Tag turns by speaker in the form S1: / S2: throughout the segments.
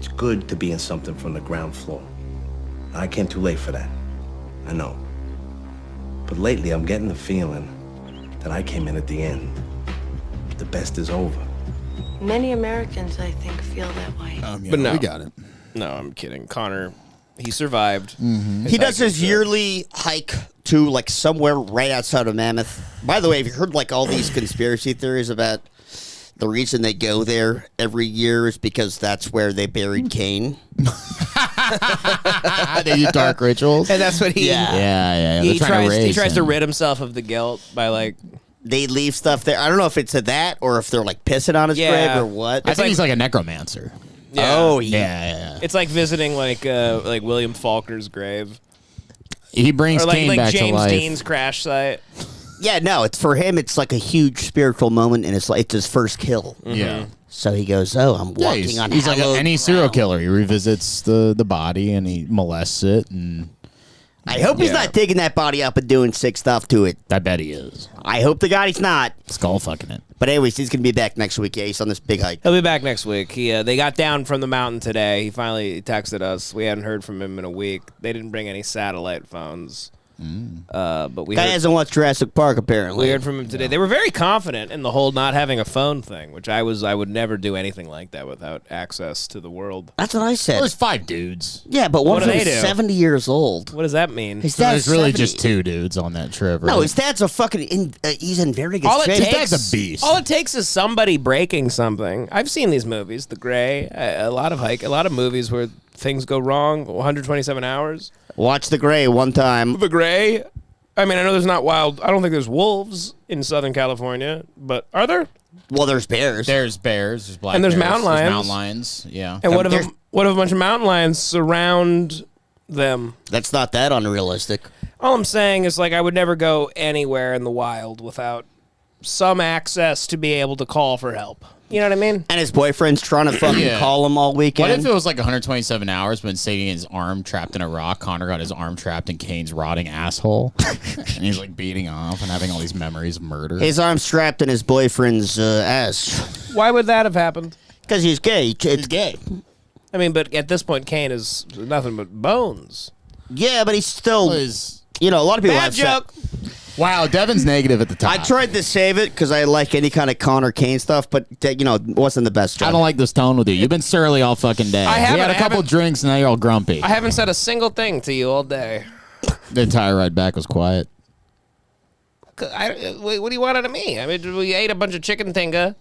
S1: It's good to be in something from the ground floor. I came too late for that. I know. But lately, I'm getting the feeling that I came in at the end. The best is over.
S2: Many Americans, I think, feel that way.
S3: But no.
S4: We got it.
S3: No, I'm kidding. Connor, he survived.
S5: He does his yearly hike to like somewhere right outside of Mammoth. By the way, have you heard like all these conspiracy theories about the reason they go there every year is because that's where they buried Cain?
S4: They do dark rituals.
S3: And that's what he...
S4: Yeah.
S3: He tries to rid himself of the guilt by like...
S5: They leave stuff there. I don't know if it's that or if they're like pissing on his grave or what.
S4: I think he's like a necromancer.
S3: Yeah.
S5: Oh,
S4: Yeah.
S3: It's like visiting like William Faulkner's grave.
S4: He brings
S3: Or like,
S4: Cain back
S3: James
S4: to life.
S3: Dean's crash site.
S5: Yeah, no, it's for him. It's like a huge spiritual moment, and it's like it's his first kill.
S4: Yeah.
S5: So he goes, "Oh, I'm walking
S4: he's,
S5: on."
S4: he's like
S5: hallowed
S4: any serial
S5: ground."
S4: killer. He revisits the body and he molests it, and
S5: I hope he's not digging that body up and doing sick stuff to it.
S4: I bet he is.
S5: I hope to God he's not.
S4: Skull fucking it.
S5: But anyways, he's gonna be back next week. Yeah, he's on this big hike.
S3: He'll be back next week. They got down from the mountain today. He finally texted us. We hadn't heard from him in a week. They didn't bring any satellite phones. But we
S5: Guy hasn't watched Jurassic Park apparently.
S3: We heard from him today. They were very confident in the whole not having a phone thing, which I would never do anything like that without access to the world.
S5: That's what I said.
S4: Well, there's 5 dudes.
S5: Yeah, but one
S3: What
S5: of
S3: do
S5: them
S3: they
S5: is
S3: do?
S5: 70 years old.
S3: What does that mean?
S5: His
S4: So
S5: dad's
S4: there's really
S5: 70.
S4: just 2 dudes on that trip. Right?
S5: No, his dad's a fucking. He's in very good
S3: All it
S5: shape.
S3: takes,
S4: dad's a beast.
S3: All it takes is somebody breaking something. I've seen these movies, The Gray, a lot of movies where things go wrong. 127 Hours.
S5: Watch The Gray one time.
S3: The Gray. I mean, I know there's not wild. I don't think there's wolves in Southern California, but are there?
S5: Well, there's bears.
S4: There's bears. There's black
S3: And there's
S4: bears,
S3: mountain lions.
S4: There's mountain lions. Yeah.
S3: And what if
S5: there's-
S3: a bunch of mountain lions surround them?
S5: That's not that unrealistic.
S3: All I'm saying is, like, I would never go anywhere in the wild without some access to be able to call for help. You know what I mean?
S5: And his boyfriend's trying to fucking
S4: Yeah.
S5: call him all weekend.
S4: What if it was like 127 hours, but instead of getting his arm trapped in a rock, Connor got his arm trapped in Kane's rotting asshole, and he's like beating off and having all these memories of murder.
S5: His arm's strapped in his boyfriend's ass.
S3: Why would that have happened?
S5: Because he's gay.
S4: He's gay.
S3: I mean, but at this point, Kane is nothing but bones.
S5: Yeah, but he's still.
S4: Is
S5: You know, a lot of people
S3: Bad
S5: have
S3: joke.
S4: wow, Devin's negative at the top.
S5: I tried to save it because I like any kind of Connor Kane stuff, but you know, it wasn't the best job.
S4: I don't like this tone with you. You've been surly all fucking day.
S3: I
S4: We
S3: haven't-
S4: had a
S3: I
S4: couple
S3: haven't-
S4: drinks, and now you're all grumpy.
S3: I haven't said a single thing to you all day.
S4: The entire ride back was quiet.
S3: What do you want out of me? I mean, we ate a bunch of chicken tinga.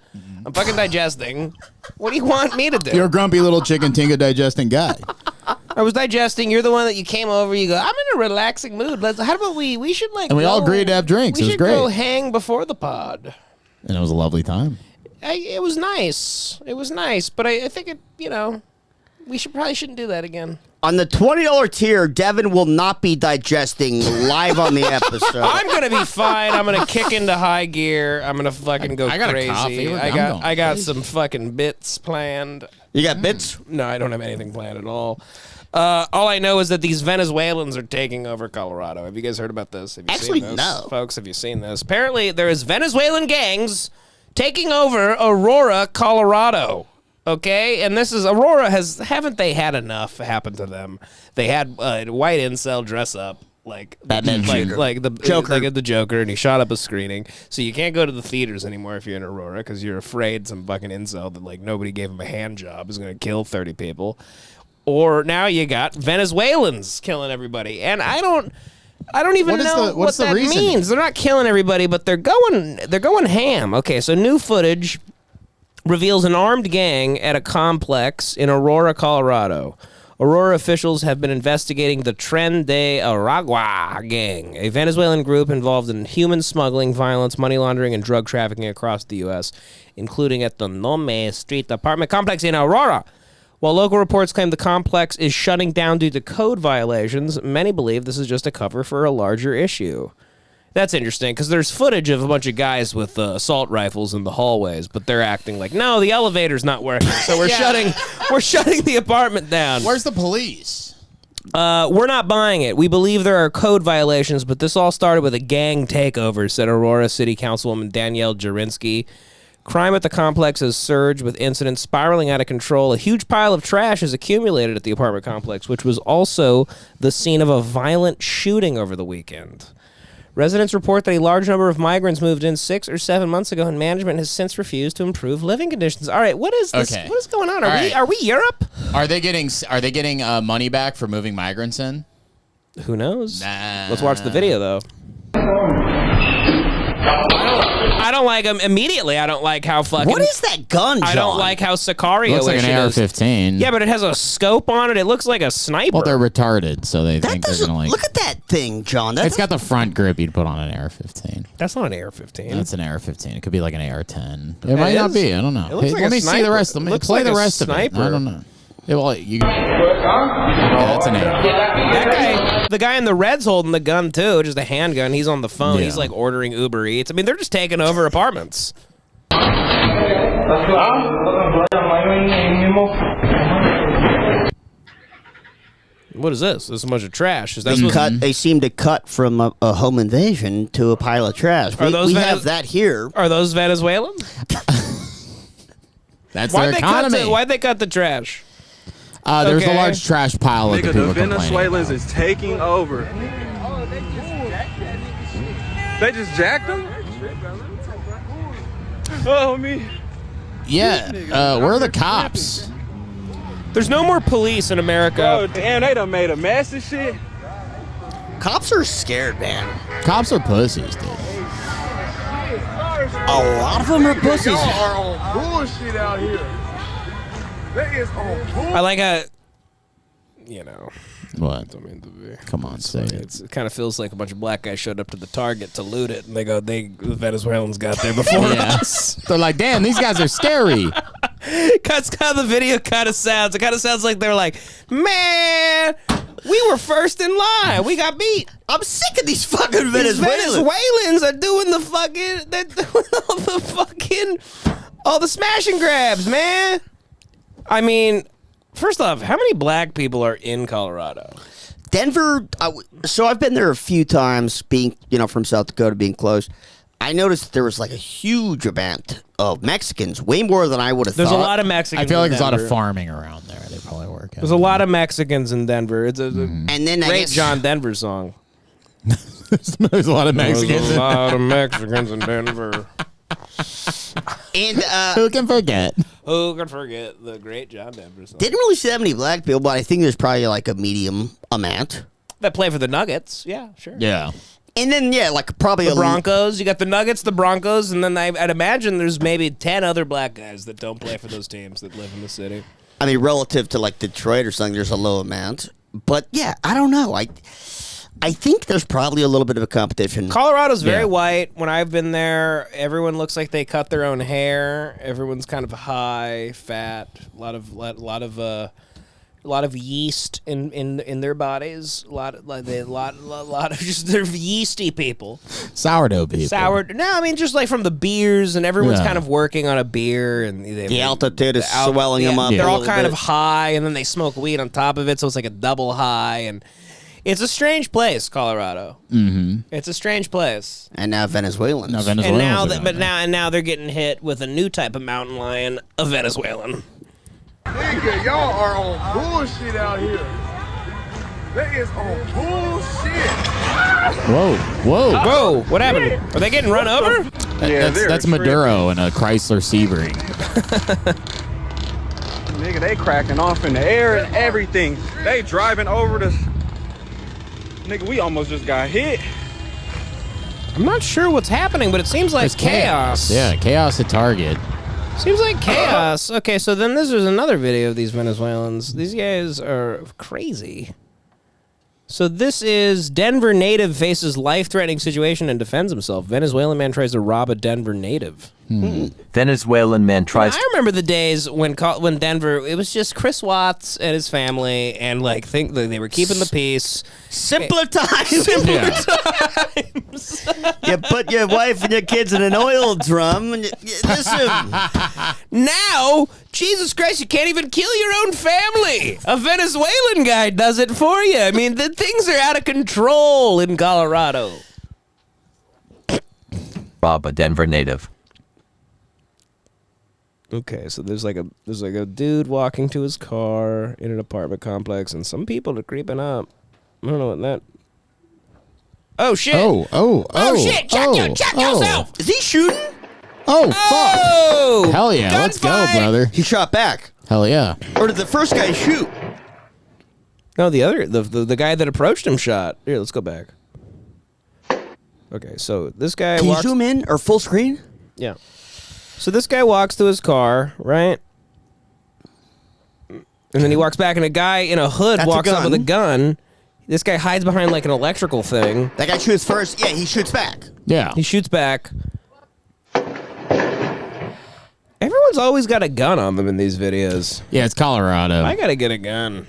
S3: I'm fucking digesting. What do you want me to do?
S4: You're a grumpy little chicken tinga digesting guy.
S3: I was digesting. You're the one that you came over. You go, I'm in a relaxing mood. How about we should like.
S4: And we all
S3: go-
S4: agreed to have drinks.
S3: We
S4: It was
S3: should
S4: great.
S3: go hang before the pod.
S4: And it was a lovely time.
S3: It was nice. It was nice, but I think it. We probably shouldn't do that again.
S5: On the $20 tier, Devin will not be digesting live on the episode.
S3: I'm gonna be fine. I'm gonna kick into high gear. I'm gonna fucking go
S4: I got a
S3: crazy.
S4: coffee. I'm
S3: I
S4: going
S3: got
S4: crazy.
S3: some fucking bits planned.
S5: You got bits?
S3: No, I don't have anything planned at all. All I know is that these Venezuelans are taking over Colorado. Have you guys heard about this? Have you
S5: Actually,
S3: seen this?
S5: no.
S3: Folks, have you seen this? Apparently, there is Venezuelan gangs taking over Aurora, Colorado. Okay, and this is Aurora. Haven't they had enough happen to them? They had white incel dress up like
S5: Batman shooter.
S3: like the
S5: Joker.
S3: like the Joker, and he shot up a screening. So you can't go to the theaters anymore if you're in Aurora because you're afraid some fucking incel that like nobody gave him a hand job is going to kill 30 people. Or now you got Venezuelans killing everybody, and I don't even know what that means. They're not killing everybody, but they're going ham. Okay, so new footage reveals an armed gang at a complex in Aurora, Colorado. Aurora officials have been investigating the Tren de Aragua gang, a Venezuelan group involved in human smuggling, violence, money laundering, and drug trafficking across the U.S., including at the Nome Street apartment complex in Aurora. While local reports claim the complex is shutting down due to code violations, many believe this is just a cover for a larger issue. That's interesting, because there's footage of a bunch of guys with assault rifles in the hallways, but they're acting like, no, the elevator's not working, so we're shutting the apartment down.
S4: Where's the police?
S3: We're not buying it. We believe there are code violations, but this all started with a gang takeover, said Aurora City Councilwoman Danielle Jurinsky, Crime at the complex has surged with incidents spiraling out of control. A huge pile of trash has accumulated at the apartment complex, which was also the scene of a violent shooting over the weekend. Residents report that a large number of migrants moved in 6 or 7 months ago, and management has since refused to improve living conditions. All right, what is this?
S4: Okay.
S3: What is going on?
S4: All
S3: Are we Europe?
S4: Are they getting money back for moving migrants in?
S3: Who knows?
S4: Nah.
S3: Let's watch the video, though. I don't like him immediately. I don't like how fucking.
S5: What is that gun, John?
S3: I don't like how Sicario
S4: Looks like an AR-15.
S3: Yeah, but it has a scope on it. It looks like a sniper.
S4: Well, they're retarded, so they think they're gonna like.
S5: Look at that thing, John.
S4: It's got the front grip you'd put on an AR-15.
S3: That's not an AR-15.
S4: That's an AR-15. It could be like an AR-10. It might not be. I don't know.
S3: It looks like
S4: let
S3: a
S4: me see the
S3: sniper.
S4: rest. Let me
S3: Looks
S4: play
S3: like
S4: the
S3: a
S4: rest
S3: sniper.
S4: of it. I don't know. Yeah, well, yeah, that's an AR.
S3: That guy, the guy in the red's holding the gun too, just a handgun. He's on the phone.
S4: Yeah.
S3: He's like ordering Uber Eats. I mean, they're just taking over apartments. What is this? This is a bunch of trash. Is that supposed
S5: They seem to cut from a home invasion to a pile of trash. We have that here.
S3: Are those Venezuelans?
S4: That's their economy.
S3: Why'd they cut the trash?
S4: There's
S3: Okay.
S4: a large trash pile of the people
S6: The
S4: complaining
S6: Venezuelans
S4: about.
S6: is taking over. They just jacked them? Oh, me.
S4: Yeah, where are the cops?
S3: There's no more police in America.
S6: Oh, damn, they done made a mess and shit.
S5: Cops are scared, man.
S4: Cops are pussies, dude.
S5: A lot of them are pussies.
S6: Y'all are on bullshit out here. They is on bullshit.
S3: I like a, you know,
S4: What?
S3: don't mean to be.
S4: Come on, say it.
S3: It kind of feels like a bunch of black guys showed up to the Target to loot it, and the Venezuelans got there before us.
S4: They're like, damn, these guys are scary.
S3: That's how the video kind of sounds. It kind of sounds like they're like, man, we were first in line. We got beat.
S5: I'm sick of these fucking
S3: These
S5: Venezuelans.
S3: Venezuelans are doing they're doing all the smash and grabs, man. I mean, first off, how many black people are in Colorado?
S5: Denver, so I've been there a few times, being, from South Dakota, being close. I noticed there was like a huge amount of Mexicans, way more than I would have thought.
S3: There's a lot of Mexicans.
S4: I feel like
S3: in
S4: there's a lot of
S3: Denver.
S4: farming around there. They probably work.
S3: There's a lot of Mexicans in Denver. It's a
S5: And then I
S3: great
S5: guess
S3: John Denver song.
S4: There's a lot of Mexicans.
S3: There's a lot of Mexicans in Denver.
S5: And
S4: Who can forget?
S3: Who could forget the great John Denver song?
S5: didn't really see that many black people, but I think there's probably like a medium amount.
S3: That play for the Nuggets. Yeah, sure.
S4: Yeah.
S5: And then, like probably
S3: The Broncos. You got the Nuggets, the Broncos, and then I'd imagine there's maybe 10 other black guys that don't play for those teams that live in the city.
S5: I mean, relative to like Detroit or something, there's a low amount. But yeah, I don't know. I think there's probably a little bit of a competition.
S3: Colorado's very
S4: Yeah.
S3: white. When I've been there, everyone looks like they cut their own hair. Everyone's kind of high, fat, a lot of yeast in their bodies. A lot of just they're yeasty people.
S4: Sourdough people.
S3: No, I mean just like from the beers, and everyone's
S4: Yeah.
S3: kind of working on a beer, and
S5: The altitude is swelling them up.
S3: They're
S5: a
S3: all
S5: little
S3: kind
S5: bit.
S3: of high, and then they smoke weed on top of it, so it's like a double high, and it's a strange place, Colorado. Mm-hmm. It's a strange place.
S5: And now Venezuelans.
S4: No, Venezuelans.
S3: And now they're getting hit with a new type of mountain lion, a Venezuelan.
S6: Nigga, y'all are on bullshit out here. They is on bullshit.
S4: Whoa.
S3: Whoa! What happened? Are they getting run over?
S4: That's Maduro and a Chrysler Sebring.
S6: Nigga, they cracking off in the air and everything. They driving over the... Nigga, we almost just got hit.
S3: I'm not sure what's happening, but it seems like
S4: There's
S3: chaos.
S4: Yeah, chaos at Target.
S3: Seems like chaos. Okay, so then this is another video of these Venezuelans. These guys are crazy. So this is Denver native faces life-threatening situation and defends himself. Venezuelan man tries to rob a Denver native.
S7: Venezuelan man tries
S3: I remember the days when Denver, it was just Chris Watts and his family, and like think that they were keeping the peace.
S5: Simpler times.
S3: Times.
S5: You put your wife and your kids in an oil drum. And listen,
S3: Now, Jesus Christ, you can't even kill your own family. A Venezuelan guy does it for you. I mean, the things are out of control in Colorado.
S7: rob a Denver native.
S3: Okay, so there's like a dude walking to his car in an apartment complex, and some people are creeping up. I don't know what that. Oh shit!
S4: Oh
S3: shit! Check yourself!
S5: Is he shooting?
S4: Oh, fuck.
S3: Oh!
S4: Hell yeah, let's go,
S3: Gunfight!
S4: brother.
S5: He shot back.
S4: Hell yeah.
S5: Or did the first guy shoot?
S3: No, the guy that approached him shot. Here, let's go back. Okay, so this guy
S5: Can you
S3: walks.
S5: zoom in or full screen?
S3: Yeah. So this guy walks to his car, right? And then he walks back, and a guy in a hood
S5: That's a
S3: walks up
S5: gun.
S3: with a gun. This guy hides behind like an electrical thing.
S5: That guy shoots first. Yeah, he shoots back.
S4: Yeah.
S3: He shoots back. Everyone's always got a gun on them in these videos.
S4: Yeah, it's Colorado.
S3: I gotta get a gun.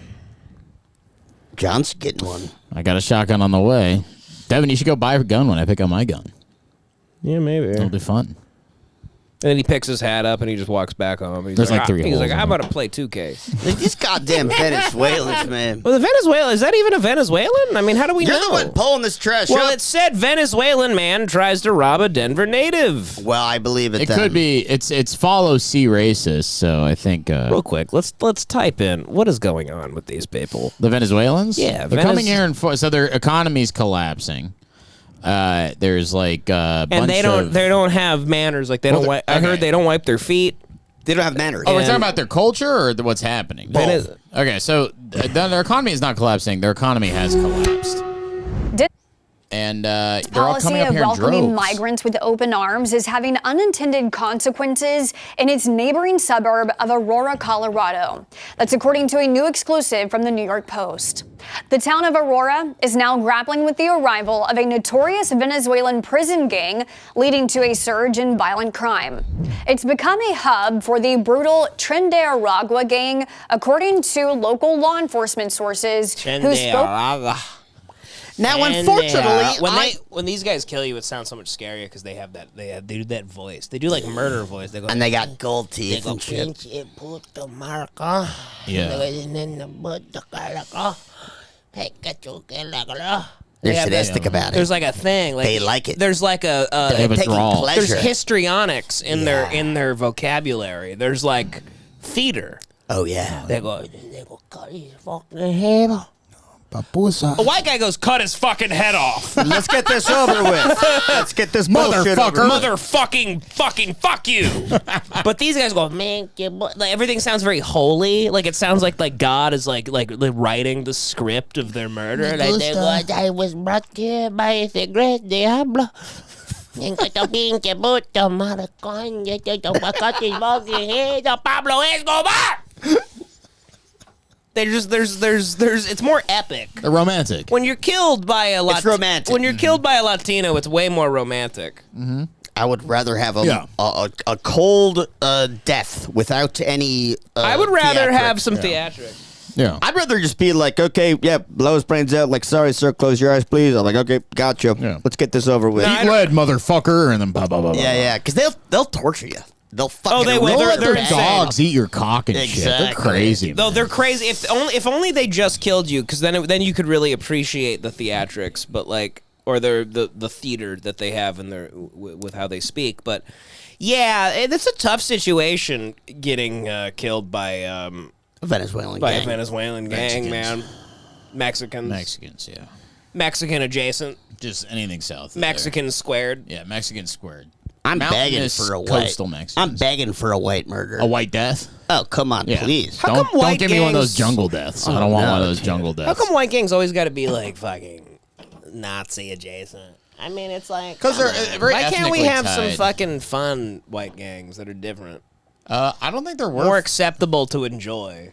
S5: John's getting one.
S4: I got a shotgun on the way. Devin, you should go buy a gun when I pick up my gun.
S3: Yeah, maybe.
S4: It'll be fun.
S3: And then he picks his hat up and he just walks back home. He's
S4: There's like 3
S3: He's
S4: holes
S3: like,
S4: in
S3: how
S4: it.
S3: about to play 2K?
S5: Like, these goddamn Venezuelans, man.
S3: Well, the Venezuela, is that even a Venezuelan? I mean, how do we
S5: You're
S3: know?
S5: the one pulling this trash
S3: Well,
S5: up.
S3: it said Venezuelan man tries to rob a Denver native.
S5: Well, I believe it.
S4: It
S5: then.
S4: could be. It's follow C racist, so I think
S3: Real quick, let's type in what is going on with these people.
S4: the Venezuelans.
S3: Yeah,
S4: they're coming here and so their economy's collapsing. There's like a bunch
S3: And they don't have manners. Like they
S4: Well,
S3: don't. I
S4: okay.
S3: heard they don't wipe their feet.
S5: They don't have manners.
S4: Oh, we're
S3: and-
S4: talking about their culture or what's happening?
S3: Both.
S4: Okay, so their economy is not collapsing. Their economy has collapsed. And they're all
S8: Policy
S4: coming up
S8: of
S4: here in
S8: welcoming
S4: droves.
S8: migrants with open arms is having unintended consequences in its neighboring suburb of Aurora, Colorado. That's according to a new exclusive from the New York Post. The town of Aurora is now grappling with the arrival of a notorious Venezuelan prison gang, leading to a surge in violent crime. It's become a hub for the brutal Tren de Aragua gang, according to local law enforcement sources who spoke.
S5: Now, unfortunately,
S3: when these guys kill you, it sounds so much scarier because they do that voice. They do like murder voice. They go
S5: and they got gold teeth and shit.
S4: Yeah.
S5: They're sadistic about it.
S3: There's like a thing. Like,
S5: They like it.
S3: There's like
S4: They
S3: a
S4: have a
S5: taking
S4: drawl.
S5: pleasure.
S3: there's histrionics in their vocabulary. There's like theater.
S5: Oh yeah.
S3: They go cut his fucking head off. A white guy goes, cut his fucking head off.
S5: Let's get this over with. Let's get this bullshit over with.
S3: Motherfucking fuck you. But these guys go, man, like, everything sounds very holy. Like it sounds like God is like writing the script of their murder. Like they go, I was brought here by the great Diablo. Pablo Escobar. There's it's more epic.
S4: They're romantic.
S3: When you're killed by a
S5: It's romantic.
S3: When you're killed by a Latino, it's way more romantic.
S5: I would rather have
S4: Yeah.
S5: a cold death without any.
S3: I would rather have
S5: theatrics.
S3: some theatrics.
S4: Yeah.
S5: I'd rather just be like, okay, yeah, blow his brains out. Like, sorry, sir, close your eyes, please. I'm like, okay, gotcha.
S4: Yeah.
S5: Let's get this over with.
S4: Eat lead, motherfucker, and then blah, blah, blah, blah.
S5: Yeah, because they'll torture you. They'll fucking.
S3: they will.
S5: rip
S4: Don't let
S5: your
S4: their
S3: They're
S5: ass.
S3: insane.
S4: dogs eat your cock and shit. They're
S5: Exactly.
S4: crazy.
S3: Though they're crazy. If only they just killed you, because then you could really appreciate the theatrics, but like or the theater that they have in their with how they speak. But yeah, it's a tough situation getting killed by a
S5: Venezuelan
S3: Venezuelan gang,
S4: Mexicans.
S3: man. Mexicans,
S4: Mexicans, yeah.
S3: Mexican adjacent,
S4: Just anything south of there.
S3: Mexican squared.
S4: Yeah, Mexican squared.
S5: I'm begging
S4: Mountainous
S5: for a white.
S4: coastal Mexicans.
S5: I'm begging for a white murder.
S4: A white death?
S5: Oh, come on,
S4: Yeah.
S5: please.
S3: How
S4: Don't
S3: come white
S4: give me one of those
S3: gangs-
S4: jungle deaths. I don't want
S5: no,
S4: one of those
S5: dude.
S4: jungle deaths.
S3: How come white gangs always got to be like fucking Nazi adjacent? I mean, it's like
S4: Because they're very
S3: why can't we
S4: ethnically
S3: have some
S4: tied.
S3: fucking fun white gangs that are different,
S4: I don't think they're
S3: more
S4: worth.
S3: acceptable to enjoy?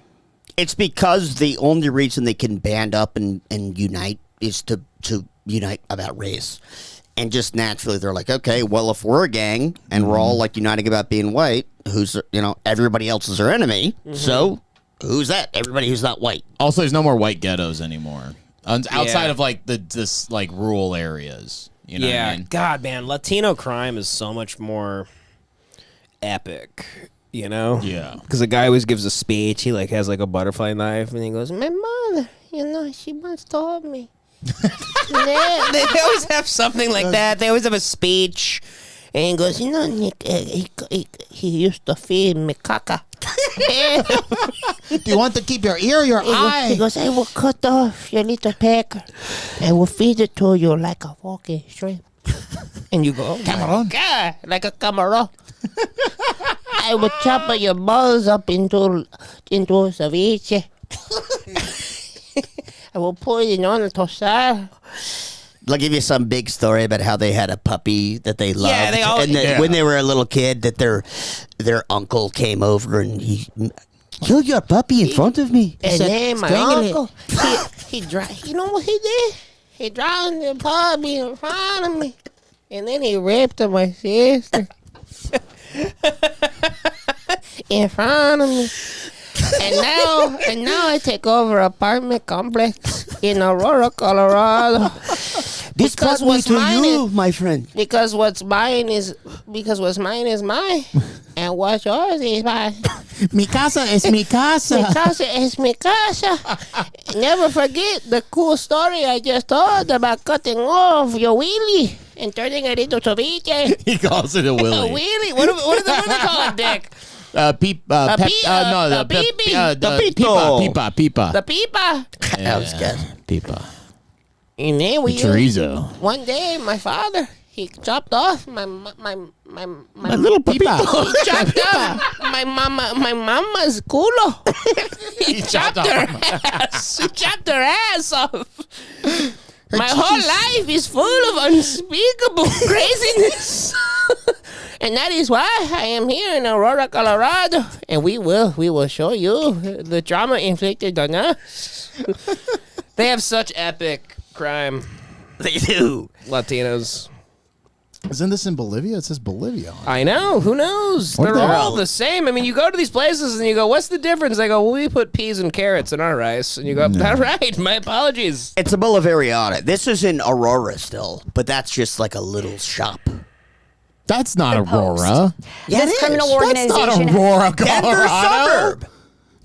S5: It's because the only reason they can band up and unite is to unite about race. And just naturally, they're like, okay, well, if we're a gang and we're all like uniting about being white, who's, everybody else is our enemy. So who's that? Everybody who's not white.
S4: Also, there's no more white ghettos anymore. Outside
S3: Yeah.
S4: of like this like rural areas. You know what I mean?
S3: God, man, Latino crime is so much more epic. You know?
S4: Yeah.
S3: Because the guy always gives a speech. He like has like a butterfly knife, and he goes, "My mother, she once told me." They always have something like that. They always have a speech,
S9: And he goes, he used to feed me caca.
S4: Do you want to keep your ear or your eye?
S9: He goes, I will cut off your little pecker. I will feed it to you like a fucking shrimp. And you go, oh
S4: Cameron.
S9: God, like a camarón. I will chop your balls up into ceviche. I will put it on a tostada.
S5: I'll give you some big story about how they had a puppy that they loved.
S3: Yeah, they all-
S5: and that when they were a little kid, that their uncle came over and he killed your puppy in front of me.
S9: And then my
S4: strangle it.
S9: uncle, you know what he did? He drowned the puppy in front of me. And then he raped my sister. In front of me. And now I take over apartment complex in Aurora, Colorado.
S5: This
S9: Because
S5: brought me
S9: what's
S5: to
S9: mine
S5: you,
S9: is-
S5: my friend.
S9: Because what's mine is mine, and what's yours is mine.
S4: Mi casa es mi casa.
S9: Mi casa es mi casa. Never forget the cool story I just told about cutting off your wheelie and turning it into ceviche.
S4: He calls it a
S9: A
S4: willy.
S9: wheelie? What do they call it, Dick?
S4: No, the
S5: pito.
S4: pipa.
S9: The pipa.
S5: That was good.
S4: Pipa.
S9: And then we
S4: Chorizo.
S9: one day my father he chopped off my
S5: little
S4: Pipa.
S9: He chopped off my mama's culo. He chopped her ass. He chopped her ass off. My whole life is full of unspeakable craziness. And that is why I am here in Aurora, Colorado. And we will show you the trauma inflicted on us.
S3: They have such epic crime,
S5: They do.
S3: Latinos.
S4: Isn't this in Bolivia? It says Bolivia.
S3: I know. Who knows?
S4: What
S3: They're
S4: the
S3: all
S4: hell?
S3: the same. I mean, you go to these places and you go, "What's the difference?" They go, "Well, we put peas and carrots in our rice," and you go, "All right, my apologies."
S5: It's a Bolivariana. This is in Aurora still, but that's just like a little shop.
S4: That's not
S8: The Post.
S4: Aurora.
S5: Yeah,
S8: This
S5: it
S8: criminal
S5: is.
S8: organization.
S4: That's not Aurora,
S5: Denver
S4: Colorado.
S5: suburb.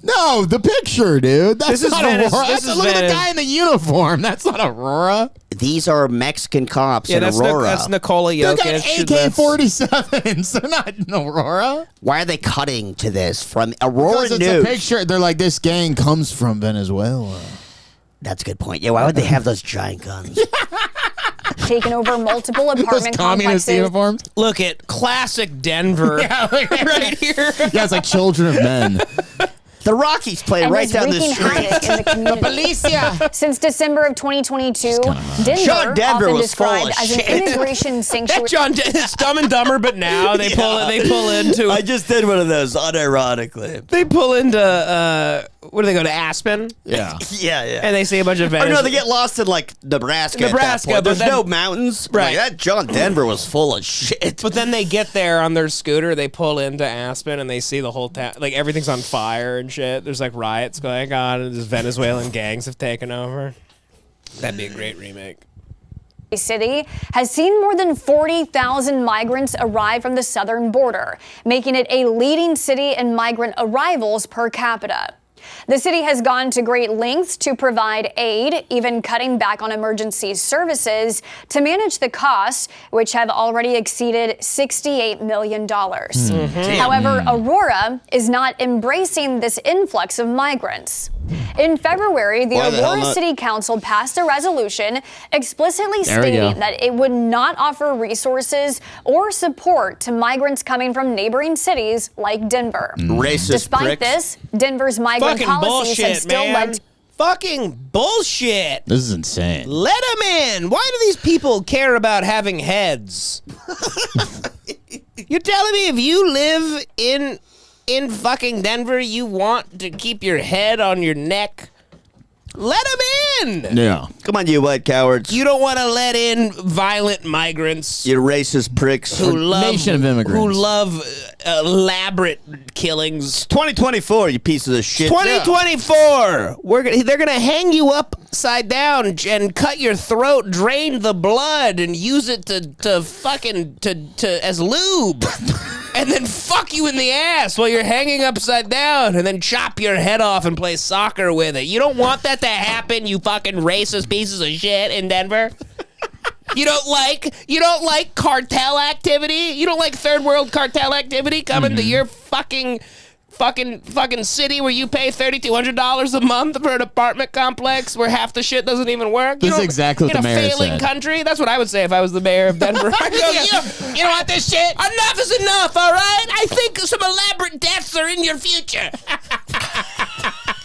S4: No, the picture, dude. That's
S3: This is
S4: not
S3: Venice.
S4: Aurora.
S3: This
S4: That's-
S3: is
S4: look at the
S3: Venice.
S4: guy in the uniform. That's not Aurora.
S5: These are Mexican cops
S3: Yeah,
S5: in
S3: that's
S5: Aurora.
S3: that's Nicola
S4: They
S3: Jokic.
S4: got
S3: That's-
S4: AK-47s. They're not in Aurora.
S5: Why are they cutting to this from Aurora
S4: Because it's
S5: News?
S4: a picture. They're like, this gang comes from Venezuela.
S5: That's a good point. Yeah, why would they have those giant guns?
S8: Taken over multiple
S4: Those
S8: apartment
S4: communist
S8: complexes.
S4: uniforms.
S3: Look at classic Denver right here.
S4: Yeah, it's like children of men.
S5: The Rockies play
S8: And
S5: right
S8: is
S5: down the
S8: wreaking
S5: street.
S8: havoc in the community.
S4: Policia.
S8: Since December of 2022, Denver,
S5: Sean Denver
S8: often
S5: was full of
S8: described as an
S5: shit.
S8: immigration sanctuary.
S3: It's Dumb and Dumber, but now they pull into
S5: I just did one of those unironically.
S3: they pull into where do they go to Aspen?
S4: Yeah.
S5: Yeah, yeah.
S3: And they see a bunch of
S5: Oh
S3: Venezuelans.
S5: no, they get lost in like Nebraska.
S3: Nebraska,
S5: at that point.
S3: but
S5: There's
S3: then-
S5: no mountains.
S3: Right.
S5: Like, that John Denver was full of shit.
S3: But then they get there on their scooter. They pull into Aspen and they see the whole town. Like everything's on fire and shit. There's like riots going on and these Venezuelan gangs have taken over. That'd be a great remake.
S8: City has seen more than 40,000 migrants arrive from the southern border, making it a leading city in migrant arrivals per capita. The city has gone to great lengths to provide aid, even cutting back on emergency services to manage the costs, which have already exceeded $68 million. However, Aurora is not embracing this influx of migrants. In February, the
S5: Why the hell
S8: Aurora
S5: not?
S8: City Council passed a resolution explicitly
S4: There we go.
S8: stating that it would not offer resources or support to migrants coming from neighboring cities like Denver.
S5: Racist
S8: Despite
S5: pricks.
S8: this, Denver's migrant
S3: Fucking
S8: policies have
S3: bullshit,
S8: still
S3: man.
S8: led
S3: Fucking bullshit.
S4: This is insane.
S3: Let them in. Why do these people care about having heads? You're telling me if you live in fucking Denver, you want to keep your head on your neck? Let them in.
S4: Yeah.
S5: Come on, you white cowards.
S3: You don't want to let in violent migrants
S5: You racist pricks.
S3: who love
S4: nation of immigrants.
S3: who love elaborate killings.
S5: 2024, you pieces of shit.
S3: 2024. They're gonna hang you upside down and cut your throat, drain the blood, and use it to as lube, and then fuck you in the ass while you're hanging upside down, and then chop your head off and play soccer with it. You don't want that to happen, you fucking racist pieces of shit in Denver.
S9: You don't like cartel activity? You don't like third world cartel activity coming to your fucking city where you pay $3,200 a month for an apartment complex where half the shit doesn't even work?
S4: This is exactly what the mayor
S9: in a failing
S4: said.
S9: country? That's what I would say if I was the mayor of Denver. I go, you don't want this shit? Enough is enough, all right? I think some elaborate deaths are in your future.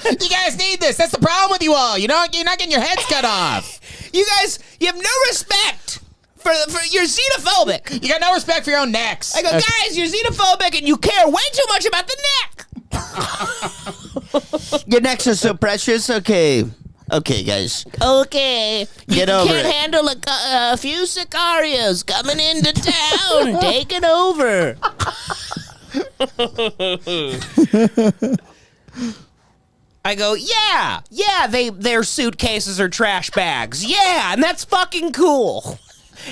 S4: You guys need this. That's the problem with you all. You're not getting your heads cut off.
S9: You guys, you have no respect. For you're xenophobic.
S4: You got no respect for your own necks.
S9: I go, guys, you're xenophobic and you care way too much about the neck.
S5: Your necks are so precious. Okay, guys.
S9: Okay.
S5: Get over
S9: can't
S5: it.
S9: handle a few sicarios coming into town. Take it over. I go, yeah, their suitcases are trash bags. Yeah, and that's fucking cool.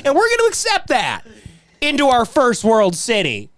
S9: And we're going to accept that into our first world city.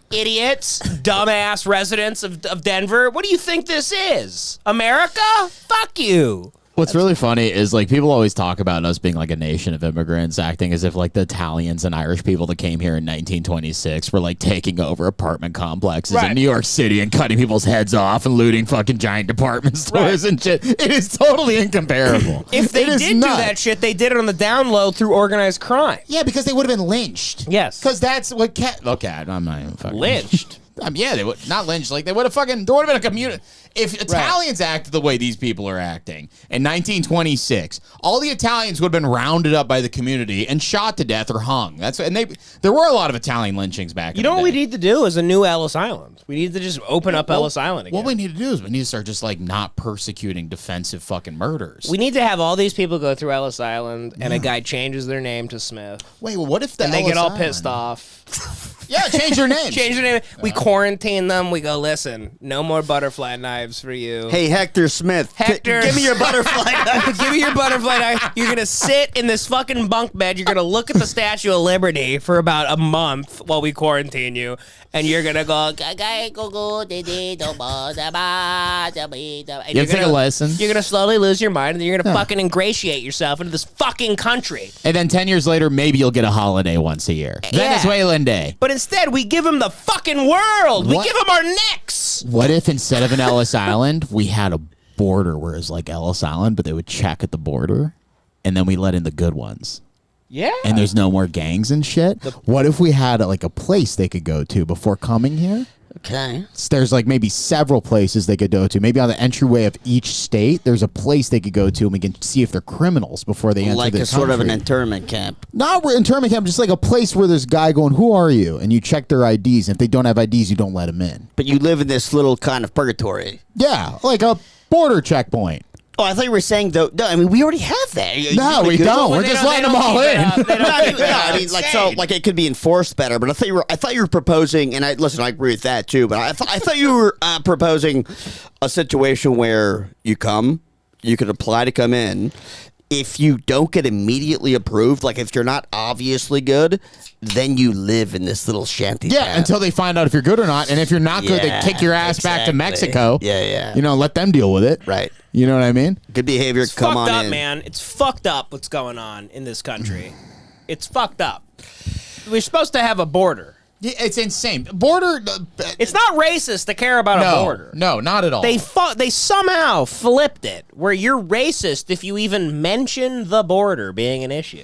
S9: Idiots, dumbass residents of Denver. What do you think this is? America? Fuck you.
S4: What's really funny is like people always talk about us being like a nation of immigrants, acting as if like the Italians and Irish people that came here in 1926 were like taking over apartment complexes in New York City and cutting people's heads off and looting fucking giant department stores and shit. It is totally incomparable.
S9: If they did do that shit, they did it on the down low through organized crime.
S4: Yeah, because they would have been lynched.
S9: Yes.
S4: Because that's what okay, I'm not even fucking
S9: lynched.
S4: Yeah, they would not lynched. Like they would have fucking. There would have been a community. If Italians acted the way these people are acting in 1926, all the Italians would have been rounded up by the community and shot to death or hung. There were a lot of Italian lynchings back.
S9: You know what we need to do is a new Ellis Island. We need to just open up Ellis Island again.
S4: What we need to do is we need to start just like not persecuting defensive fucking murders.
S9: We need to have all these people go through Ellis Island, and a guy changes their name to Smith.
S4: Wait, well, what if
S9: they get all pissed off?
S4: Yeah, change your name.
S9: Change your name. We quarantine them. We go, listen, no more butterfly knives for you.
S5: Hey, Hector Smith.
S9: Hector,
S5: give me your butterfly knife.
S9: Give me your butterfly knife. You're going to sit in this fucking bunk bed. You're going to look at the Statue of Liberty for about a month while we quarantine you. And you're going to go,
S4: you take a lesson.
S9: You're going to slowly lose your mind, and then you're going to fucking ingratiate yourself into this fucking country.
S4: And then 10 years later, maybe you'll get a holiday once a year.
S9: Yeah.
S4: Venezuelan Day.
S9: But instead, we give them the fucking world. We give them our necks.
S4: What if instead of an Ellis Island, we had a border where it's like Ellis Island, but they would check at the border, and then we let in the good ones?
S9: Yeah.
S4: And there's no more gangs and shit. What if we had like a place they could go to before coming here?
S5: Okay.
S4: So there's like maybe several places they could go to. Maybe on the entryway of each state, there's a place they could go to, and we can see if they're criminals before they enter the country.
S5: Like a sort of an internment camp.
S4: Not internment camp, just like a place where there's a guy going, "Who are you?" And you check their IDs. And if they don't have IDs, you don't let them in.
S5: But you live in this little kind of purgatory.
S4: Yeah, like a border checkpoint.
S5: Oh, I thought you were saying, though, no, I mean, we already have that.
S4: No, we don't. We're just letting them all in.
S5: I mean, like it could be enforced better. But I thought you were proposing, and I agree with that too. But I thought you were proposing a situation where you could apply to come in. If you don't get immediately approved, like if you're not obviously good, then you live in this little shanty.
S4: Yeah, until they find out if you're good or not. And if you're not good, they kick your ass back to Mexico.
S5: Yeah.
S4: You know, let them deal with it.
S5: Right.
S4: You know what I mean?
S5: Good behavior,
S9: It's
S5: come on
S9: fucked up,
S5: in.
S9: man. It's fucked up what's going on in this country. It's fucked up. We're supposed to have a border.
S4: Yeah, it's insane. Border.
S9: It's not racist to care about a border.
S4: No, not at all.
S9: They somehow flipped it where you're racist if you even mention the border being an issue.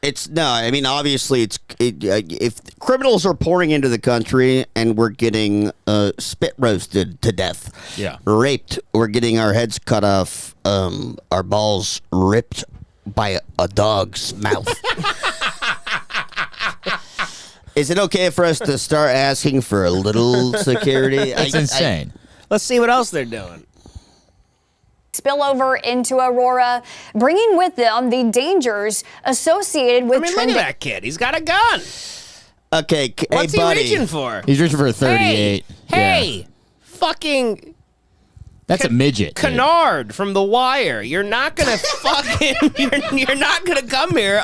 S5: I mean, obviously, if criminals are pouring into the country and we're getting spit roasted to death, raped, we're getting our heads cut off, our balls ripped by a dog's mouth. Is it okay for us to start asking for a little security?
S4: It's insane.
S9: Let's see what else they're doing.
S8: Spill over into Aurora, bringing with them the dangers associated with
S9: look at that kid. He's got a gun.
S5: Okay,
S9: what's
S5: hey, buddy.
S9: he reaching for?
S4: He's reaching for a 38.
S9: Hey, fucking...
S4: That's a midget.
S9: Canard from The Wire. You're not gonna fucking... You're not gonna come here.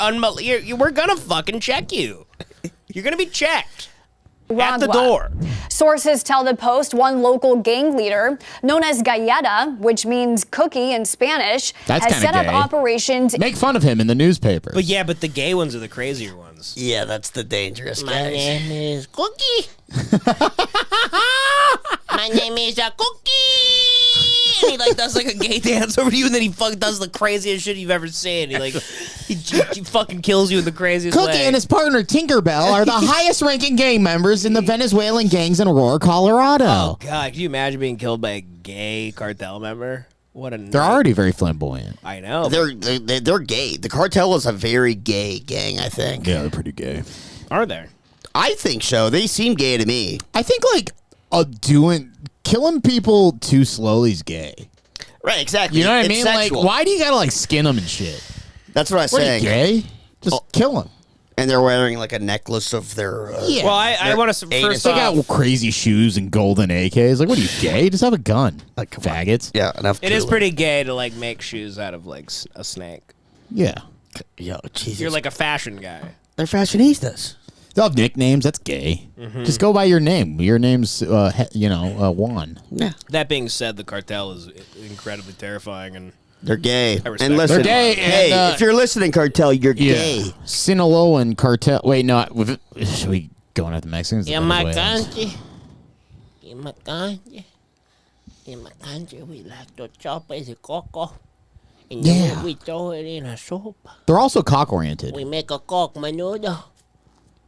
S9: We're gonna fucking check you. You're gonna be checked.
S3: At the door.
S8: Sources tell the Post one local gang leader, known as Galleta, which means cookie in Spanish,
S4: That's
S8: has set
S4: kinda
S8: up
S4: gay.
S8: operations.
S4: Make fun of him in the newspaper.
S3: But yeah, but the gay ones are the crazier ones.
S5: Yeah, that's the dangerous
S9: My
S5: guys.
S9: name is Cookie. My name is a Cookie.
S3: And he like does like a gay dance over to you, and then he fucking does the craziest shit you've ever seen. He like he fucking kills you in the craziest
S4: Cookie
S3: way.
S4: and his partner Tinkerbell are the highest-ranking gang members in the Venezuelan gangs in Aurora, Colorado.
S3: Oh god, can you imagine being killed by a gay cartel member? What a
S4: They're already very flamboyant.
S3: I know.
S5: They're gay. The cartel is a very gay gang, I think.
S4: Yeah, they're pretty gay.
S3: Are there?
S5: I think so. They seem gay to me.
S4: I think like killing people too slowly is gay.
S5: Right, exactly.
S4: You know what I
S5: It's
S4: mean?
S5: sexual.
S4: Like, why do you gotta like skin them and shit?
S5: That's what I was
S4: What are
S5: saying.
S4: you, gay? Just kill them.
S5: And they're wearing like a necklace of their.
S3: Well, I want to first
S4: They
S3: off.
S4: got crazy shoes and golden AKs. Like, what are you, gay? Just have a gun.
S5: Like, come on.
S4: faggots.
S5: Yeah, enough.
S3: It is pretty gay to like make shoes out of like a snake.
S4: Yeah.
S5: Yo, Jesus.
S3: You're like a fashion guy.
S5: They're fashionistas.
S4: They'll have nicknames. That's gay. Just go by your name. Your name's, Juan.
S5: Yeah,
S3: That being said, the cartel is incredibly terrifying, and
S5: they're gay.
S3: I respect
S5: And listen,
S4: They're gay,
S5: hey,
S4: and,
S5: if you're listening, cartel, you're gay.
S4: Sinaloan cartel. Wait, no. Should we go after the Mexicans?
S9: In my country, we like to chop the coco. And
S4: Yeah.
S9: then we throw it in a soup.
S4: They're also cock-oriented.
S9: We make a cock menudo.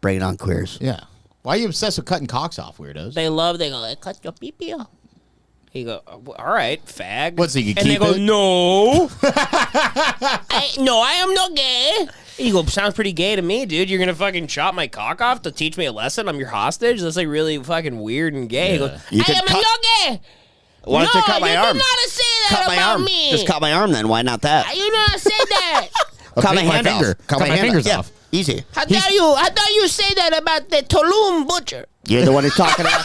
S5: Bring it on, queers.
S4: Yeah. Why are you obsessed with cutting cocks off, weirdos?
S9: They go, "Hey, cut your pee-pee off."
S3: you go, all right, fag.
S4: What, so you
S3: and they
S4: keep
S3: go,
S4: it?
S3: no.
S9: No, I am not gay.
S3: You go, sounds pretty gay to me, dude. You're gonna fucking chop my cock off to teach me a lesson? I'm your hostage? That's like really fucking weird and gay. He goes,
S5: You
S9: I
S5: could
S9: am
S5: cut-
S9: not gay.
S5: Why don't you cut my
S9: you
S5: arm?
S9: do not say that
S5: Cut my
S9: about
S5: arm.
S9: me.
S5: Just cut my arm then. Why not that?
S9: You do not say that.
S5: Cut my
S4: take my
S5: hand
S4: finger.
S5: off.
S4: Cut my
S5: hand
S4: fingers
S5: Yeah,
S4: off.
S5: Easy.
S9: How dare you say that about the Tulum butcher?
S5: You're the one who's talking about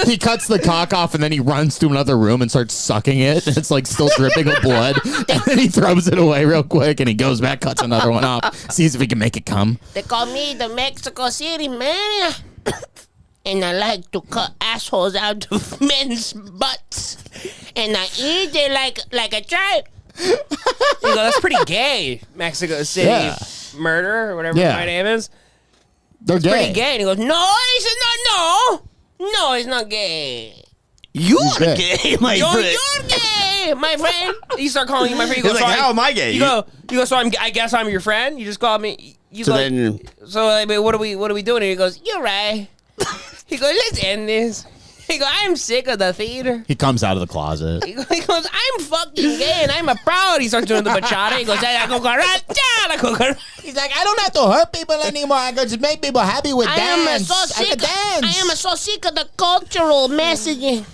S4: He cuts the cock off and then he runs to another room and starts sucking it. It's like still dripping with blood. And then he throws it away real quick and he goes back, cuts another one off, sees if he can make it come.
S9: They call me the Mexico City man. And I like to cut assholes out of men's butts. And I eat it like a tripe.
S3: you go, that's pretty gay, Mexico City
S4: Yeah.
S3: murder or whatever
S4: Yeah.
S3: my name is.
S4: They're
S3: Pretty
S4: gay.
S3: gay. And he goes,
S9: No, it's not. No, it's not gay.
S5: You are
S4: gay.
S5: gay, my friend.
S9: You're gay, my friend.
S3: you start calling you my friend. You go,
S5: He's like,
S3: so
S5: how am I gay?
S3: You go, so I guess I'm your friend. You just called me. You
S5: So
S3: go,
S5: then-
S3: so I mean, what are we doing? And he goes, you're right. He goes, let's end this. He goes, I'm sick of the theater.
S4: He comes out of the closet.
S3: He goes, I'm fucking gay and I'm a proud. He starts doing the bachata. He goes,
S4: He's like, I don't have to hurt people anymore. I can just make people happy with
S9: I am
S4: dance.
S9: so sick. I am so sick of the cultural messaging.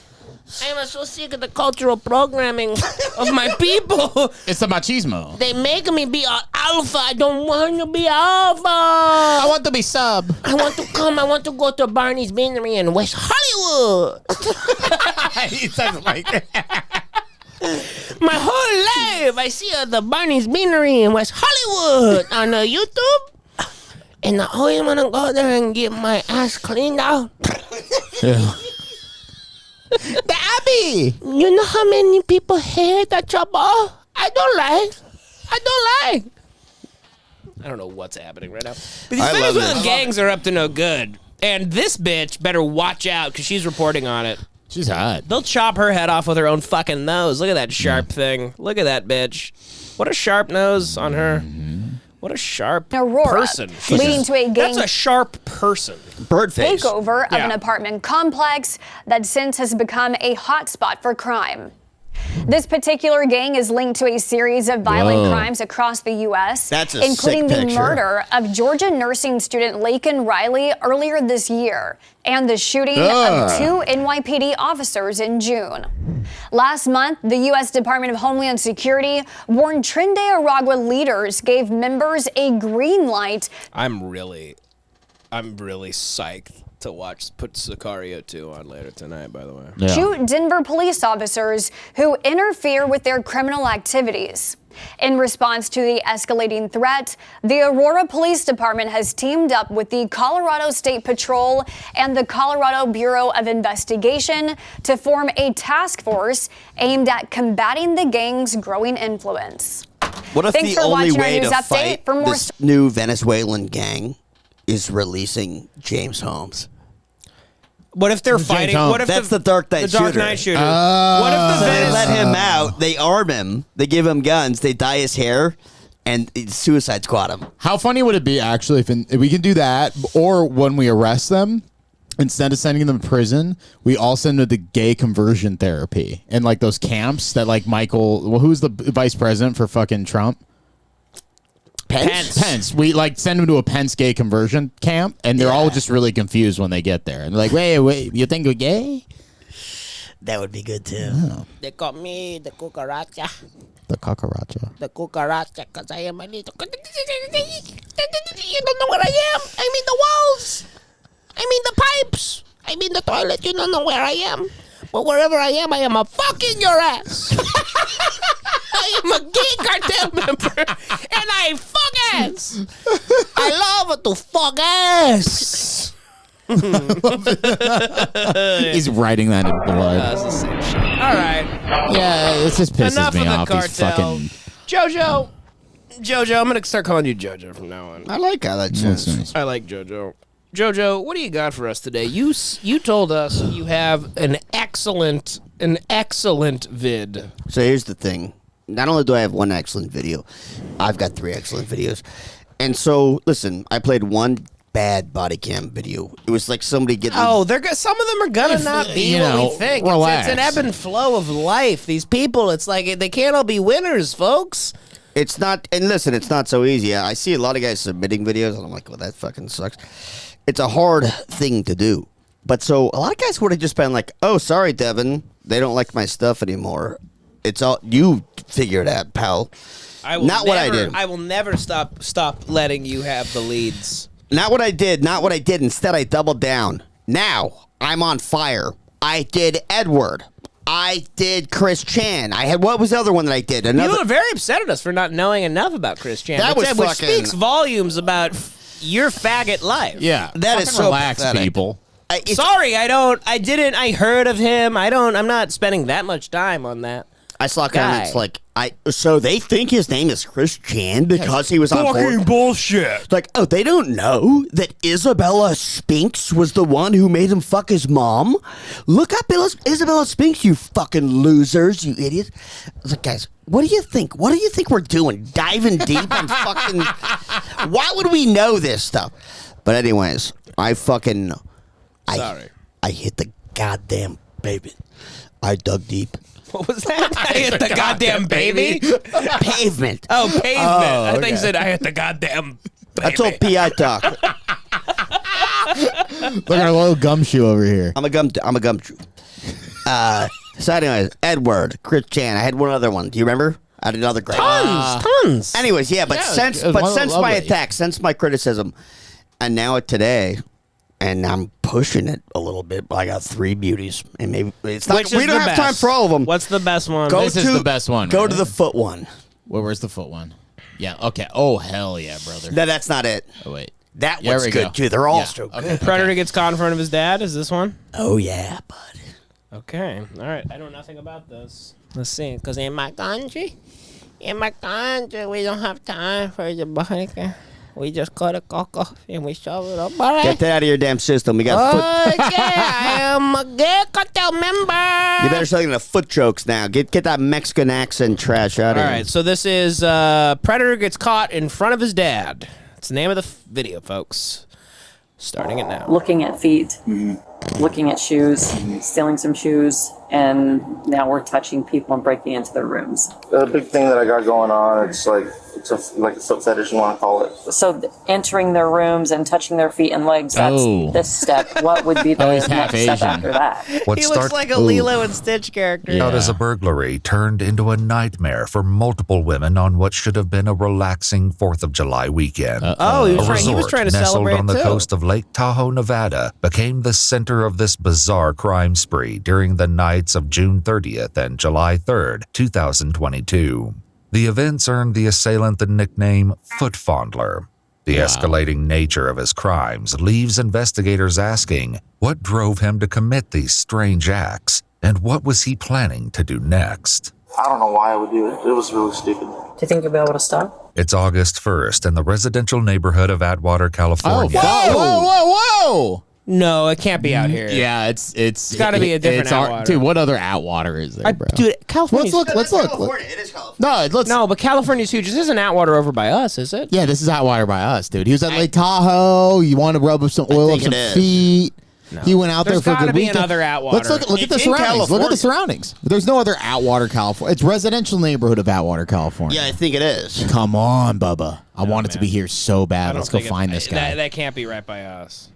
S9: I am so sick of the cultural programming of my people.
S4: It's the machismo.
S9: They make me be an alpha. I don't want to be alpha.
S4: I want to be sub.
S9: I want to come. I want to go to Barney's Beanery in West Hollywood.
S4: He sounds like
S9: My whole life, I see the Barney's Beanery in West Hollywood on YouTube. And I always want to go there and get my ass cleaned out.
S4: Yeah. The Abbey.
S9: You know how many people hate that trouble? I don't like.
S3: I don't know what's happening right now. But these
S5: I love
S3: Venezuelan
S5: this.
S3: gangs are up to no good. And this bitch better watch out because she's reporting on it.
S4: She's hot.
S3: They'll chop her head off with her own fucking nose. Look at that sharp thing. Look at that bitch. What a sharp nose on her. What a sharp
S8: Aurora,
S3: person.
S8: leading to a gang
S3: That's a sharp person.
S5: Bird face.
S8: takeover of
S3: Yeah.
S8: an apartment complex that since has become a hotspot for crime. This particular gang is linked to a series of violent
S4: Whoa.
S8: crimes across the U.S.,
S5: That's a
S8: including
S5: sick
S8: the
S5: picture.
S8: murder of Georgia nursing student Laken Riley earlier this year and the shooting of 2 NYPD officers in June. Last month, the U.S. Department of Homeland Security warned Tren de Aragua leaders gave members a green light.
S3: I'm really psyched to put Sicario 2 on later tonight, by the way.
S4: Yeah.
S8: Shoot Denver police officers who interfere with their criminal activities. In response to the escalating threat, the Aurora Police Department has teamed up with the Colorado State Patrol and the Colorado Bureau of Investigation to form a task force aimed at combating the gang's growing influence.
S5: What if
S8: Thanks
S5: the
S8: for
S5: only
S8: watching our
S5: way
S8: news
S5: to
S8: update.
S5: fight
S8: For more
S5: this new Venezuelan gang is releasing James Holmes?
S3: What if they're fighting?
S4: Holmes.
S3: What if
S5: That's the Dark Knight
S3: the Dark
S5: shooter.
S3: Knight shooter? What if the
S5: So they let
S3: Venezuelan?
S5: him out, they arm him, they give him guns, they dye his hair, and Suicide Squad him.
S4: How funny would it be actually if we can do that, or when we arrest them, instead of sending them to prison, we all send them to gay conversion therapy and like those camps that like Michael, well, who's the vice president for fucking Trump? Pence. We like send them to a Pence gay conversion camp, and they're all just really confused when they get there. And they're like, wait, you think we're gay?
S5: That would be good too.
S4: Oh.
S9: They call me the cucaracha.
S4: The cucaracha.
S9: The cucaracha, because I am a little... You don't know where I am. I'm in the walls. I'm in the pipes. I'm in the toilet. You don't know where I am. But wherever I am a fucking your ass. I am a gay cartel member, and I fuck ass. I love to fuck ass.
S4: He's writing that in blood.
S3: That's the same shit. All right.
S4: Yeah, it just pisses
S3: Enough
S4: me
S3: of the
S4: off. These
S3: cartel.
S4: fucking.
S3: Jojo, I'm gonna start calling you Jojo from now on.
S5: I like how that
S4: That's
S5: sounds.
S4: nice.
S3: I like Jojo. Jojo, what do you got for us today? You told us you have an excellent vid.
S5: So here's the thing. Not only do I have one excellent video, I've got 3 excellent videos. And so, listen, I played one bad body cam video. It was like somebody getting...
S3: Oh, some of them are gonna not be
S4: you
S3: what
S4: know,
S3: we think.
S4: relax.
S3: It's an ebb and flow of life. These people, it's like they can't all be winners, folks.
S5: It's not... And listen, it's not so easy. I see a lot of guys submitting videos, and I'm like, well, that fucking sucks. It's a hard thing to do. But so, a lot of guys would have just been like, oh, sorry, Devan. They don't like my stuff anymore. It's all... You figure it out, pal. Not what I did.
S3: I will never stop letting you have the leads.
S5: Not what I did. Instead, I doubled down. Now, I'm on fire. I did Edward. I did Chris Chan. What was the other one that I did?
S3: People are very upset at us for not knowing enough about Chris Chan.
S5: That was
S3: which
S5: fucking...
S3: speaks volumes about your faggot life.
S4: Yeah,
S5: That is
S4: fucking
S5: so
S4: relax,
S5: pathetic.
S4: people.
S3: Sorry, I heard of him. I'm not spending that much time on that.
S5: I saw comments like, so they think his name is Chris Chan because he was on
S3: Fucking bullshit.
S5: Like, oh, they don't know that Isabella Spinks was the one who made him fuck his mom? Look up Isabella Spinks, you fucking losers, you idiots. I was like, guys, what do you think? What do you think we're doing? Diving deep on fucking... Why would we know this stuff? But anyways,
S3: Sorry.
S5: I hit the goddamn pavement. I dug deep.
S3: What was that? I hit the goddamn baby?
S5: Pavement.
S3: Oh, pavement. I think
S4: okay.
S3: you said I hit the goddamn baby.
S5: That's all PI talk.
S4: Look at our little gumshoe over here.
S5: I'm a gumshoe. So anyways, Edward, Chris Chan. I had one other one. Do you remember? I had another great
S3: Tons.
S5: Anyways, yeah, but since my attack, since my criticism, and now today, and I'm pushing it a little bit. I got 3 beauties, and maybe it's not. We don't have time for all of them.
S3: What's the best one?
S4: This is the best one.
S5: Go
S4: right?
S5: to the foot one.
S4: Where's the foot one? Yeah. Okay. Oh hell yeah, brother.
S5: No, that's not it.
S4: Oh wait.
S5: That
S4: There
S5: one's
S4: we
S5: good
S4: go.
S5: too. They're all
S4: Yeah.
S5: so good.
S4: Okay.
S3: Predator gets caught in front of his dad. Is this one?
S5: Oh yeah, bud.
S3: Okay. All right. I know nothing about this. Let's see.
S9: Because in my country, we don't have time for the Bodycam. We just cut a cock off and we shove it up. All right.
S5: Get that out of your damn system. We got foot.
S9: Okay, I am a gay cartel member.
S5: You better start getting the foot jokes now. Get that Mexican accent trash out of
S3: All
S5: here.
S3: right. So this is Predator gets caught in front of his dad. It's the name of the video, folks. Starting it now.
S10: Looking at feet, looking at shoes, stealing some shoes, and now we're touching people and breaking into their rooms.
S11: The big thing that I got going on, it's like a foot fetish, you want to call it.
S10: So entering their rooms and touching their feet and legs, that's this step. What would be the
S4: he's half
S10: next step
S4: Asian.
S10: after that?
S3: He looks like a Lilo and Stitch character.
S12: Out as a burglary turned into a nightmare for multiple women on what should have been a relaxing 4th of July weekend.
S3: Oh, he was
S12: resort
S3: trying to
S12: nestled
S3: celebrate
S12: on the
S3: too.
S12: coast of Lake Tahoe, Nevada, became the center of this bizarre crime spree during the nights of June 30th and July 3rd, 2022. The events earned the assailant the nickname Foot Fondler. The escalating nature of his crimes leaves investigators asking what drove him to commit these strange acts and what was he planning to do next.
S11: I don't know why I would do it. It was really stupid.
S10: Do you think you'll be able to stop?
S12: It's August 1st in the residential neighborhood of Atwater, California.
S4: Whoa!
S3: No, it can't be out here.
S4: Yeah, it's
S3: got to be a different Atwater.
S4: Dude, what other Atwater is there, bro?
S3: Dude, California.
S4: Let's look.
S5: It is California.
S3: No, but California's huge. This isn't Atwater over by us, is it?
S4: Yeah, this is Atwater by us, dude. He was at Lake Tahoe. You want to rub up some oil up some feet. No. He went out there for a good weekend.
S3: Another Atwater.
S4: Let's look at the surroundings. California. Look at the surroundings. There's no other Atwater, California. It's residential neighborhood of Atwater, California.
S5: Yeah, I think it is.
S4: Come on, Bubba. I want it to be here so bad. Let's go find this guy.
S3: That can't be right by us.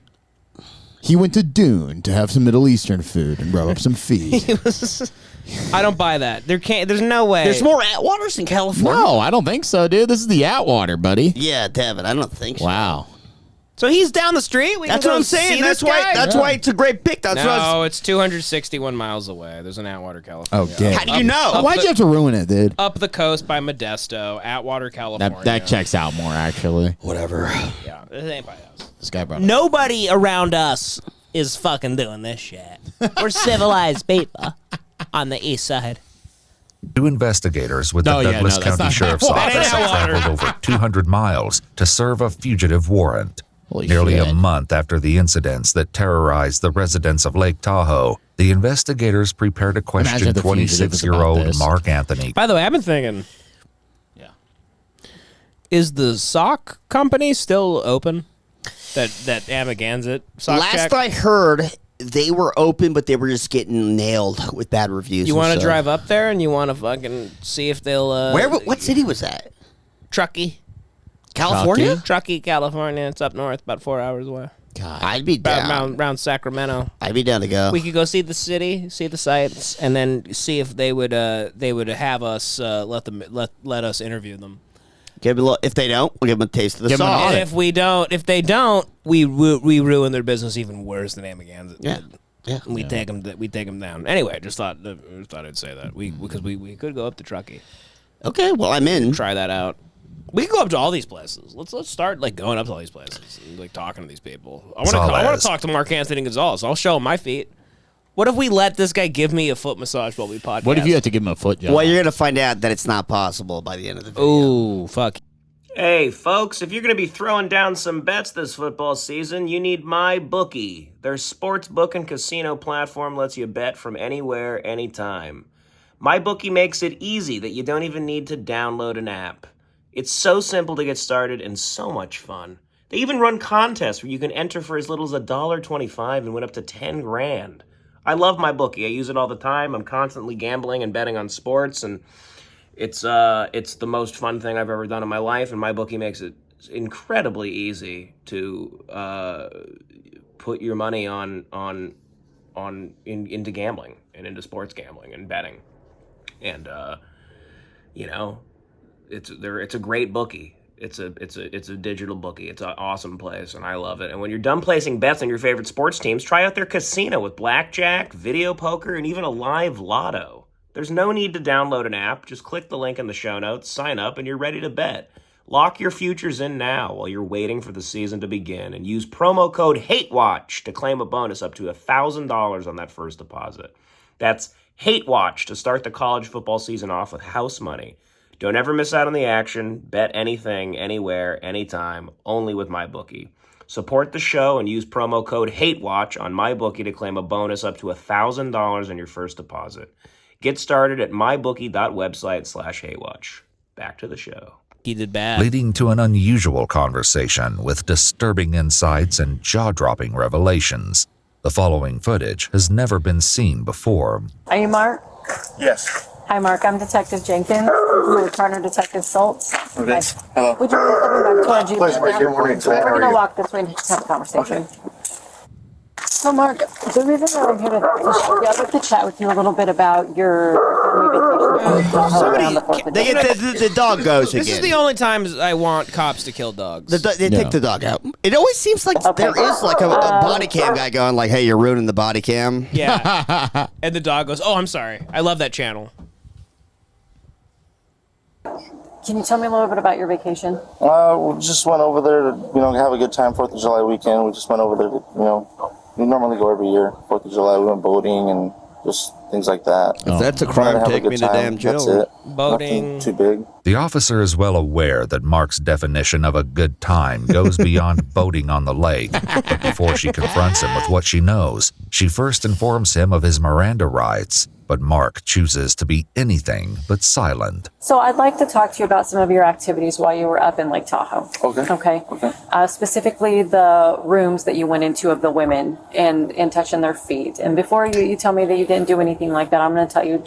S4: He went to Dune to have some Middle Eastern food and rub up some feet.
S3: I don't buy that. There's no way.
S5: There's more Atwaters in California?
S4: No, I don't think so, dude. This is the Atwater, buddy.
S5: Yeah, Devan, I don't think so.
S4: Wow.
S3: So he's down the street?
S5: That's what I'm saying. That's why it's a great pick.
S3: No, it's 261 miles away. There's an Atwater, California.
S4: Oh, damn.
S5: How do you know?
S4: Why'd you have to ruin it, dude?
S3: Up the coast by Modesto, Atwater, California.
S4: That checks out more, actually.
S5: Whatever.
S3: Yeah, it ain't by us.
S4: This guy brought
S9: Nobody around us is fucking doing this shit. We're civilized people on the east side.
S12: Two investigators with the Douglas County Sheriff's Office have traveled over 200 miles to serve a fugitive warrant. Nearly a month after the incidents that terrorized the residents of Lake Tahoe, the investigators prepare to question 26-year-old Mark Anthony.
S3: By the way, I've been thinking, is the sock company still open? That Amagansett sock
S5: Last I heard, they were open, but they were just getting nailed with bad reviews.
S3: You want to drive up there and you want to fucking see if they'll...
S5: What city was that?
S3: Truckee.
S5: California?
S3: Truckee, California. It's up north, about 4 hours away.
S5: God, I'd be down.
S3: Around Sacramento.
S5: I'd be down to go.
S3: We could go see the city, see the sights, and then see if they would have us let us interview them.
S5: Give them if they don't, we'll give them a taste of the sauce.
S3: And if they don't, we ruin their business even worse than Amagansett did.
S5: Yeah.
S3: We take them down. Anyway, just thought I'd say that because we could go up to Truckee.
S5: Okay, well I'm in.
S3: Try that out. We can go up to all these places. Let's start going up to all these places and talking to these people. I want to talk to Mark Anthony Gonzalez. I'll show him my feet. What if we let this guy give me a foot massage while we podcast?
S4: What if you had to give him a foot job?
S5: Well, you're gonna find out that it's not possible by the end of the video.
S3: Ooh, fuck.
S13: Hey, folks, if you're going to be throwing down some bets this football season, you need MyBookie. Their sports book and casino platform lets you bet from anywhere, anytime. MyBookie makes it easy that you don't even need to download an app. It's so simple to get started and so much fun. They even run contests where you can enter for as little as $1.25 and win up to $10,000. I love MyBookie. I use it all the time. I'm constantly gambling and betting on sports, and it's the most fun thing I've ever done in my life, and MyBookie makes it incredibly easy to put your money into gambling and into sports gambling and betting, and it's a great bookie. It's a digital bookie. It's an awesome place, and I love it. And when you're done placing bets on your favorite sports teams, try out their casino with blackjack, video poker, and even a live lotto. There's no need to download an app. Just click the link in the show notes, sign up, and you're ready to bet. Lock your futures in now while you're waiting for the season to begin, and use promo code HATEWATCH to claim a bonus up to $1,000 on that first deposit. That's HATEWATCH to start the college football season off with house money. Don't ever miss out on the action. Bet anything, anywhere, anytime, only with MyBookie. Support the show and use promo code HATEWATCH on MyBookie to claim a bonus up to $1,000 on your first deposit. Get started at mybookie.website/HateWatch. Back to the show.
S3: He did bad.
S12: Leading to an unusual conversation with disturbing insights and jaw-dropping revelations. The following footage has never been seen before.
S10: Are you Mark?
S11: Yes.
S10: Hi, Mark. I'm Detective Jenkins. Your partner, Detective Schultz.
S11: Okay. Hello.
S10: Would you please come back towards you?
S11: Pleasure. Good morning.
S10: We're going to walk this way and have a conversation.
S11: Okay.
S10: So, Mark, the reason that I'm here to I'd like to chat with you a little bit about your family vacation.
S5: The dog goes again.
S3: This is the only time I want cops to kill dogs.
S5: They take the dog out. It always seems like there is like a body cam guy going like, hey, you're ruining the body cam.
S3: Yeah. And the dog goes, oh, I'm sorry. I love that channel.
S10: Can you tell me a little bit about your vacation?
S11: We just went over there to, have a good time 4th of July weekend. We just went over there to, we normally go every year, 4th of July. We went boating and just things like that.
S5: If that's a crime, take me to damn jail.
S11: That's it.
S3: Boating.
S11: Nothing too big.
S12: The officer is well aware that Mark's definition of a good time goes beyond boating on the lake. But before she confronts him with what she knows, she first informs him of his Miranda rights. But Mark chooses to be anything but silent.
S10: So I'd like to talk to you about some of your activities while you were up in Lake Tahoe.
S11: Okay.
S10: Specifically the rooms that you went into of the women and touching their feet. And before you tell me that you didn't do anything like that, I'm going to tell you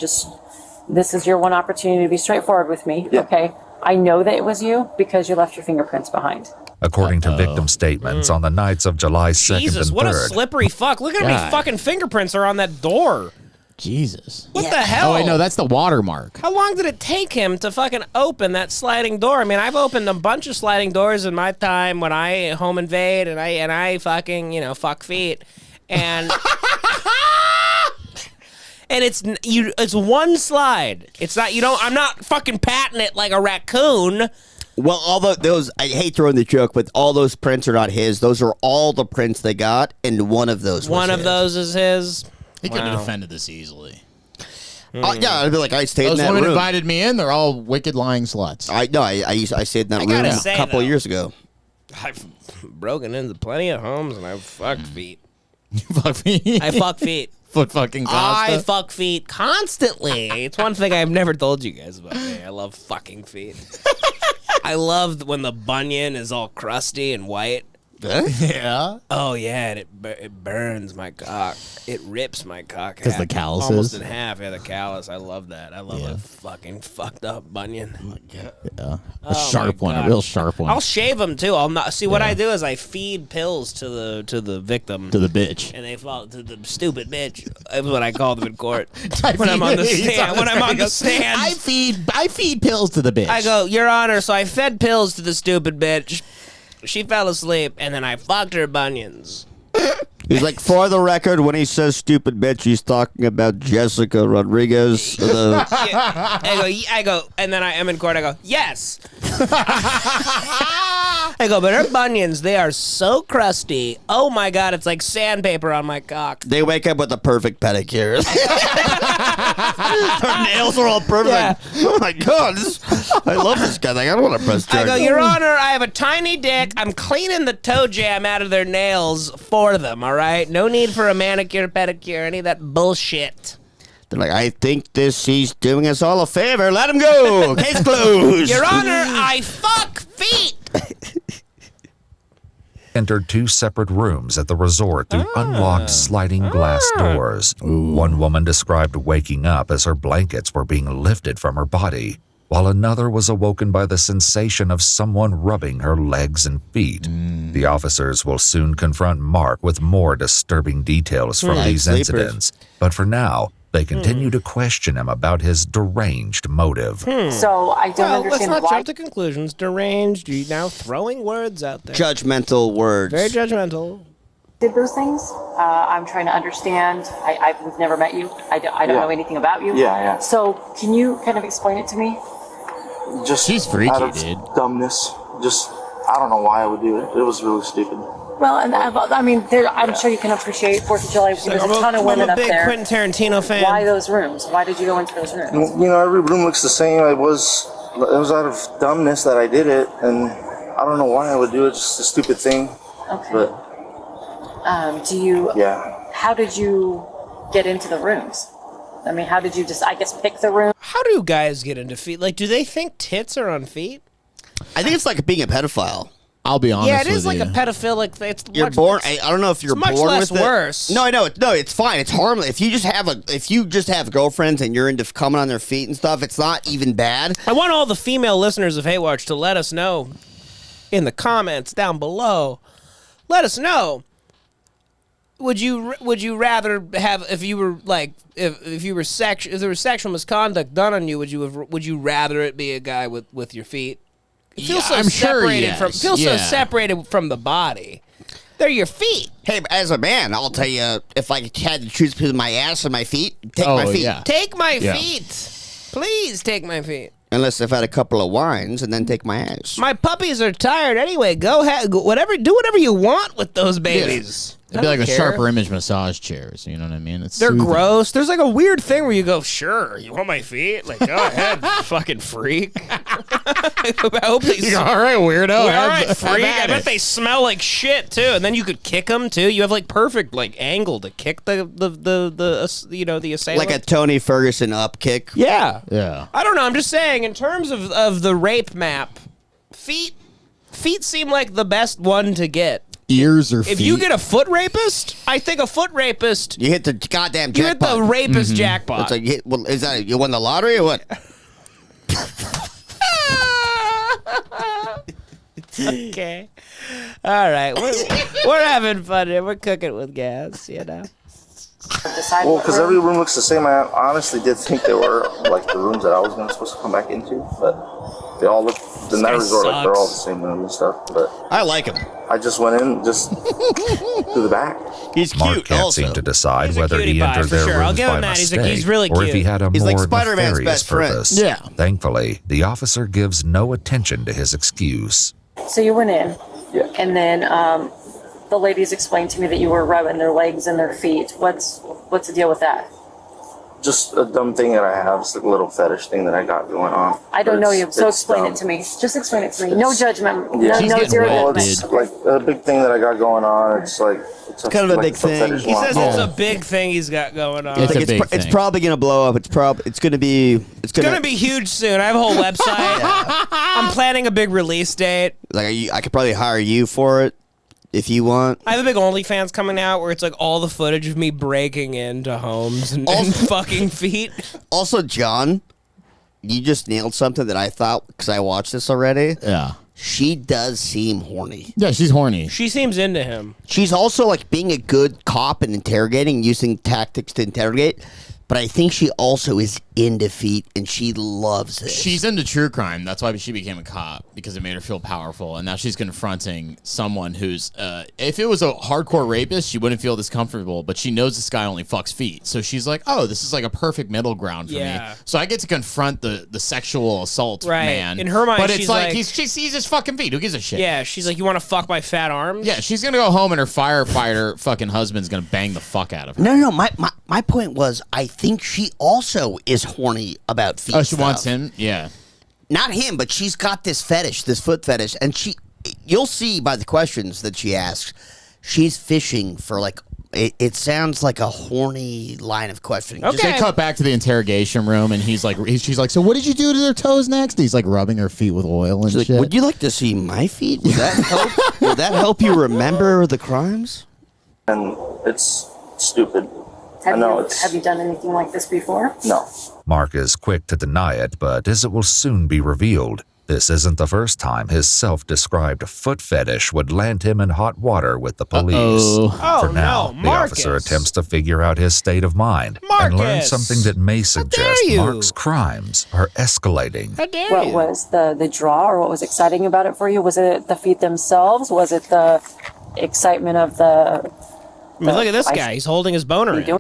S10: this is your one opportunity to be straightforward with me.
S11: Yeah.
S10: Okay. I know that it was you because you left your fingerprints behind.
S12: According to victim statements on the nights of July 2nd
S3: Jesus,
S12: and 3rd.
S3: what a slippery fuck. Look at how many fucking fingerprints are on that door.
S4: Jesus.
S3: What the hell?
S4: Oh, wait, no, that's the watermark.
S3: How long did it take him to fucking open that sliding door? I mean, I've opened a bunch of sliding doors in my time when I home invade and I fucking, fuck feet. And and it's one slide. It's not I'm not fucking patting it like a raccoon.
S5: Well, all those, I hate throwing the joke, but all those prints are not his. Those are all the prints they got, and one of those was his.
S3: Those is his.
S4: He could have defended this easily.
S5: Yeah, I'd be like, I stayed in
S4: Those
S5: that
S4: women
S5: room.
S4: invited me in. They're all wicked lying sluts.
S5: I stayed in that room a couple of years ago.
S3: I've broken into plenty of homes and I've fucked feet.
S4: You fuck feet?
S3: I fuck feet.
S4: Foot fucking Costa?
S3: I fuck feet constantly. It's one thing I've never told you guys about me. I love fucking feet. I love when the bunion is all crusty and white.
S4: Yeah.
S3: Oh yeah, and it burns my cock. It rips my cock.
S4: Because the calluses?
S3: Almost in half. Yeah, the callus. I love that. I love a fucking fucked up bunion. Oh my God.
S4: Yeah. A sharp one. A real sharp one.
S3: I'll shave them too. I'll not see what I do is I feed pills to the victim.
S4: To the bitch.
S3: And they fall to the stupid bitch. That's what I call them in court. when I'm on the stand.
S4: I feed pills to the bitch.
S3: I go, Your Honor, so I fed pills to the stupid bitch. She fell asleep, and then I fucked her bunions.
S5: He's like, for the record, when he says stupid bitch, he's talking about Jessica Rodriguez.
S3: I go, and then I am in court, I go, yes. I go, but her bunions, they are so crusty. Oh my God, it's like sandpaper on my cock.
S5: They wake up with a perfect pedicure. Her nails are all perfect.
S3: Yeah.
S5: Oh my God, I love this guy. Like, I don't want to press charges.
S3: I go, Your Honor, I have a tiny dick. I'm cleaning the toe jam out of their nails for them, all right? No need for a manicure, pedicure, any of that bullshit.
S5: They're like, I think he's doing us all a favor. Let him go. Case closed.
S3: Your Honor, I fuck feet.
S12: Entered 2 separate rooms at the resort through unlocked sliding glass doors. One woman described waking up as her blankets were being lifted from her body, while another was awoken by the sensation of someone rubbing her legs and feet. The officers will soon confront Mark with more disturbing details from these incidents, but for now, they continue to question him about his deranged motive.
S10: So I don't understand
S3: let's not
S10: why.
S3: jump to conclusions. Deranged, you now throwing words out there.
S5: Judgmental words.
S3: Very judgmental.
S10: Did those things? I'm trying to understand. I've never met you. I don't know anything about you.
S11: Yeah.
S10: So can you kind of explain it to me?
S11: Just
S4: She's freaky,
S11: out of
S4: dude.
S11: dumbness. Just, I don't know why I would do it. It was really stupid.
S10: Well, and I mean, I'm sure you can appreciate 4th of July. There's a ton of women
S3: I'm a
S10: up
S3: big
S10: there.
S3: Quentin Tarantino fan.
S10: Why those rooms? Why did you go into those rooms?
S11: Every room looks the same. It was out of dumbness that I did it, and I don't know why I would do it. Just a stupid thing.
S10: Okay.
S11: But
S10: how did you get into the rooms? I mean, how did you just, pick the room?
S3: How do guys get into feet? Like, do they think tits are on feet?
S5: I think it's like being a pedophile.
S4: I'll be honest
S3: Yeah, it is
S4: with
S3: like
S4: you.
S3: a pedophilic thing.
S5: You're born. I don't know if you're
S3: much
S5: born
S3: less
S5: with it.
S3: worse.
S5: No, I know. No, it's fine. It's harmless. If you just have girlfriends and you're into coming on their feet and stuff, it's not even bad.
S3: I want all the female listeners of Haywatch to let us know in the comments down below. Let us know. Would you rather have if there was sexual misconduct done on you? Would you rather it be a guy with your feet? It feels so separated so separated from the body. They're your feet.
S5: Hey, as a man, I'll tell you, if I had to choose between my ass and my feet, take my feet.
S3: Take my feet. Please take my feet.
S5: Unless I've had a couple of wines and then take my ass.
S9: My puppies are tired anyway. Go ahead, do whatever you want with those babies.
S4: It'd be like the Sharper Image massage chairs. You know what I mean?
S9: They're
S4: soothing.
S9: gross. There's like a weird thing where you go, sure, you want my feet? Like, go ahead, fucking freak. I hope they.
S4: All right, weirdo.
S9: Well, all right, freak. I bet they smell like shit too. And then you could kick them too. You have like perfect like angle to kick the the assailant.
S5: Like a Tony Ferguson up kick.
S9: Yeah.
S4: Yeah.
S9: I don't know. I'm just saying, in terms of the rape map, feet seem like the best one to get.
S4: Ears or feet.
S9: If you get a foot rapist, I think a foot rapist.
S5: You hit the goddamn
S9: You hit
S5: jackpot.
S9: the rapist jackpot.
S5: It's like, well, is that you won the lottery or what?
S9: Okay. All right. We're having fun here. We're cooking with gas, you know.
S11: Well, because every room looks the same. I honestly did think they were like the rooms that I was supposed to come back into, but they all look. The night resort, like they're all the same room and stuff. But
S5: I like him.
S11: I just went in just through the back.
S5: He's
S12: Mark
S5: cute.
S12: can't
S5: also.
S12: seem to decide
S9: He's a
S12: whether
S9: cutie
S12: he
S9: pie,
S12: entered
S9: for
S12: their
S9: sure. I'll
S12: rooms
S9: give
S12: by
S9: him that.
S12: mistake,
S9: He's really
S12: or if he
S9: cute.
S12: had a
S5: He's
S12: more
S5: like Spider-Man's
S12: nefarious
S5: best friend.
S12: purpose.
S4: Yeah.
S12: Thankfully, the officer gives no attention to his excuse.
S10: So you went in,
S11: Yeah.
S10: and then the ladies explained to me that you were rubbing their legs and their feet. What's the deal with that?
S11: Just a dumb thing that I have. It's like a little fetish thing that I got going on.
S10: I don't know you, so
S11: It's
S10: explain
S11: dumb.
S10: it to me. Just explain it to me. No judgment.
S11: Yeah.
S10: No,
S11: She's
S10: no
S4: getting
S10: zero
S4: wet,
S11: Well,
S10: judgment.
S11: it's like a big thing that I got going on. It's like it's
S5: kind of a
S11: like
S5: big thing.
S11: fetish
S9: He says
S11: line.
S9: it's a big thing he's got going on.
S4: It's
S5: Like
S4: a big
S5: it's
S4: thing.
S5: probably gonna blow up. It's gonna be.
S9: It's gonna be huge soon. I have a whole website. I'm planning a big release date.
S5: Like I could probably hire you for it if you want.
S9: I have a big OnlyFans coming out where it's like all the footage of me breaking into homes and fucking feet.
S5: Also, John, you just nailed something that I thought because I watched this already.
S4: Yeah.
S5: She does seem horny.
S4: Yeah, she's horny.
S9: She seems into him.
S5: She's also like being a good cop and interrogating, using tactics to interrogate. But I think she also is into feet, and she loves it.
S4: She's into true crime. That's why she became a cop, because it made her feel powerful. And now she's confronting someone who's, if it was a hardcore rapist, she wouldn't feel this comfortable. But she knows this guy only fucks feet. So she's like, oh, this is like a perfect middle ground for me. So I get to confront the sexual assault man.
S9: In her mind,
S4: but it's
S9: she's
S4: like,
S9: like
S4: he's just fucking feet. Who gives a shit?
S9: Yeah, she's like, you want to fuck my fat arms?
S4: Yeah, she's going to go home and her firefighter fucking husband's going to bang the fuck out of her.
S5: No. My point was, I think she also is horny about feet.
S4: Oh, she
S5: stuff.
S4: wants him? Yeah.
S5: Not him, but she's got this fetish, this foot fetish, and you'll see by the questions that she asks, she's fishing for like. It sounds like a horny line of questioning.
S4: Okay. They cut back to the interrogation room, and she's like, so what did you do to their toes next? And he's like rubbing her feet with oil and
S5: She's
S4: shit.
S5: like, would you like to see my feet? Would that help? Would that help you remember the crimes?
S11: And it's stupid.
S10: Have you done anything like this before?
S11: No.
S12: Mark is quick to deny it, but as it will soon be revealed, this isn't the first time his self-described foot fetish would land him in hot water with the police.
S9: Oh,
S12: For now,
S9: no,
S12: the officer attempts to figure out his state of mind and learn
S9: Marcus!
S12: something that may suggest
S9: you?
S12: Mark's crimes are escalating.
S9: How dare
S10: What
S9: you?
S10: was the draw, or what was exciting about it for you? Was it the feet themselves? Was it the excitement of the?
S9: I mean, look at this guy. He's holding his boner in.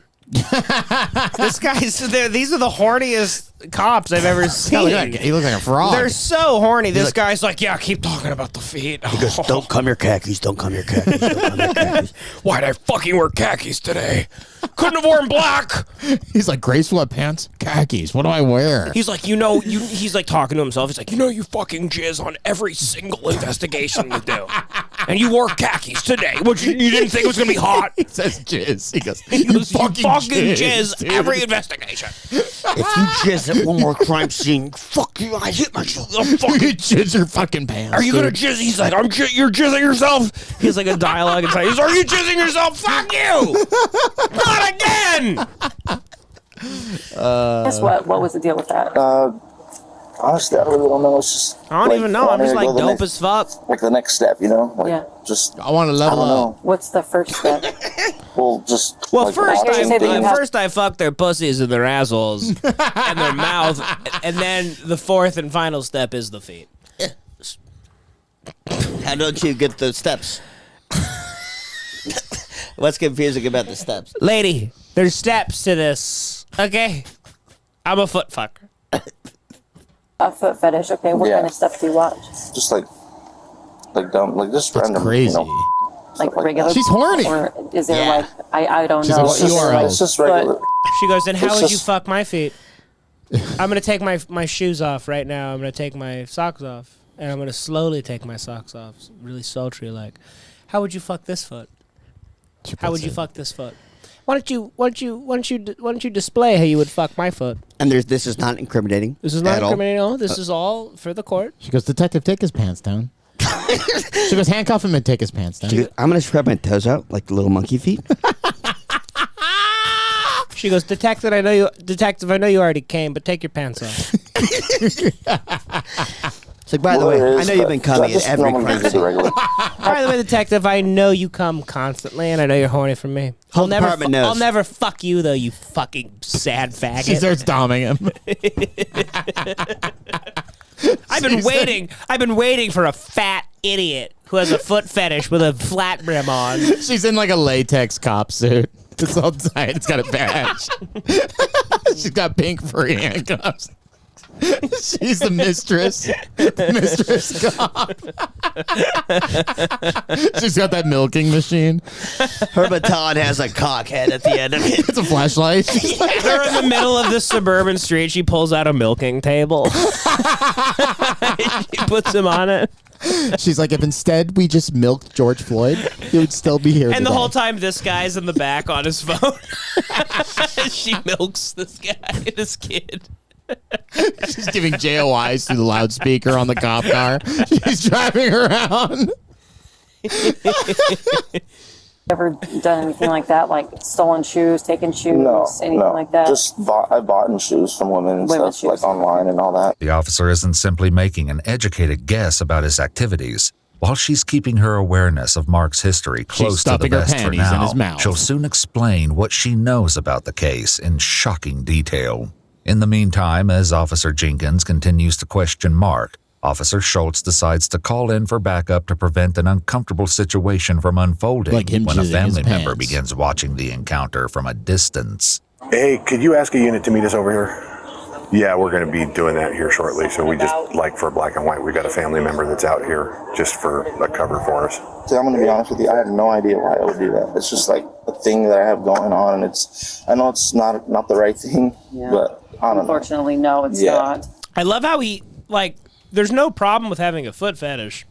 S9: This guy's these are the horniest cops I've ever seen.
S4: He looks like a frog.
S9: They're so horny. This guy's like, yeah, keep talking about the feet.
S5: He goes, don't come your khakis, don't come your khakis, don't come your khakis.
S9: Why'd I fucking wear khakis today? Couldn't have worn black.
S4: He's like, gray sweatpants, khakis. What do I wear?
S9: He's like, he's like talking to himself. He's like, you fucking jizz on every single investigation you do. And you wore khakis today. What, you didn't think it was going to be hot?
S4: He says jizz. He goes,
S9: You fucking jizz
S4: dude."
S9: every investigation.
S5: If you jizz at one more crime scene, fuck you, I hit myself.
S9: Oh, fuck.
S4: You jizz your fucking pants.
S9: Are you
S4: dude.
S9: gonna jizz? He's like, you're jizzing yourself. He's like a dialogue inside. He's, are you jizzing yourself? Fuck you! Not again!
S10: Guess what? What was the deal with that?
S11: Honestly, I really don't know. It's just.
S9: I don't even know. I'm just like
S11: go the
S9: dope
S11: next-
S9: as fuck.
S11: Like the next step, you know? Like,
S10: Yeah.
S11: Just.
S4: I want to
S11: I
S4: level
S11: don't
S4: up.
S11: know.
S10: What's the first step?
S11: Well, just.
S9: Well,
S11: like,
S9: first
S10: I say that you have-
S9: I fuck their pussies and their assholes and their mouth, and then the fourth and final step is the feet.
S5: How don't you get the steps? What's confusing about the steps?
S9: Lady, there's steps to this. Okay, I'm a foot fucker.
S10: A foot fetish. Okay, what kind of stuff do you watch?
S11: Just like dumb, like just random.
S4: Crazy.
S10: Like regular.
S4: She's horny.
S10: Or is there like I don't know.
S11: It's just regular.
S3: She goes, then how would you fuck my feet? I'm going to take my shoes off right now. I'm going to take my socks off. And I'm going to slowly take my socks off. Really sultry like. How would you fuck this foot? How would you fuck this foot? Why don't you display how you would fuck my foot?
S5: And this is not incriminating.
S3: This is not incriminating at all. This is all for the court.
S4: She goes, detective, take his pants down. She goes, handcuff him and take his pants down.
S5: She goes, I'm going to spread my toes out like the little monkey feet.
S3: She goes, detective, I know you already came, but take your pants off.
S5: It's like, by the way, I know you've been coming at every crime scene.
S3: By the way, detective, I know you come constantly, and I know you're horny for me. I'll never fuck you, though, you fucking sad faggot.
S4: She starts doming him.
S3: I've been waiting for a fat idiot who has a foot fetish with a flat brim on.
S4: She's in like a latex cop suit. It's all tight. It's got a badge. She's got pink furry handcuffs. She's the mistress. Mistress cop. She's got that milking machine.
S5: Her baton has a cock head at the end of it.
S4: It's a flashlight.
S3: They're in the middle of this suburban street. She pulls out a milking table. She puts him on it.
S4: She's like, if instead we just milked George Floyd, he would still be here.
S3: And
S4: today.
S3: the whole time, this guy's in the back on his phone. She milks this guy, this kid.
S4: She's giving JOIs through the loudspeaker on the cop car. She's driving around.
S10: Ever done anything like that, like stolen shoes, taken shoes, anything like that?
S11: Just I bought shoes from women and stuff, like online and all that.
S12: The officer isn't simply making an educated guess about his activities. While she's keeping her awareness of Mark's history close to the vest for now, she'll soon explain what she knows about the case in shocking detail. In the meantime, as Officer Jenkins continues to question Mark, Officer Schultz decides to call in for backup to prevent an uncomfortable situation from unfolding when a family member begins watching the encounter from a distance.
S14: Hey, could you ask a unit to meet us over here? Yeah, we're going to be doing that here shortly. So we just, like for black and white, we got a family member that's out here just for a cover for us.
S11: See, I'm going to be honest with you. I have no idea why I would do that. It's just like a thing that I have going on, and I know it's not the right thing, but I don't know.
S10: Unfortunately, no, it's not.
S3: I love how there's no problem with having a foot fetish.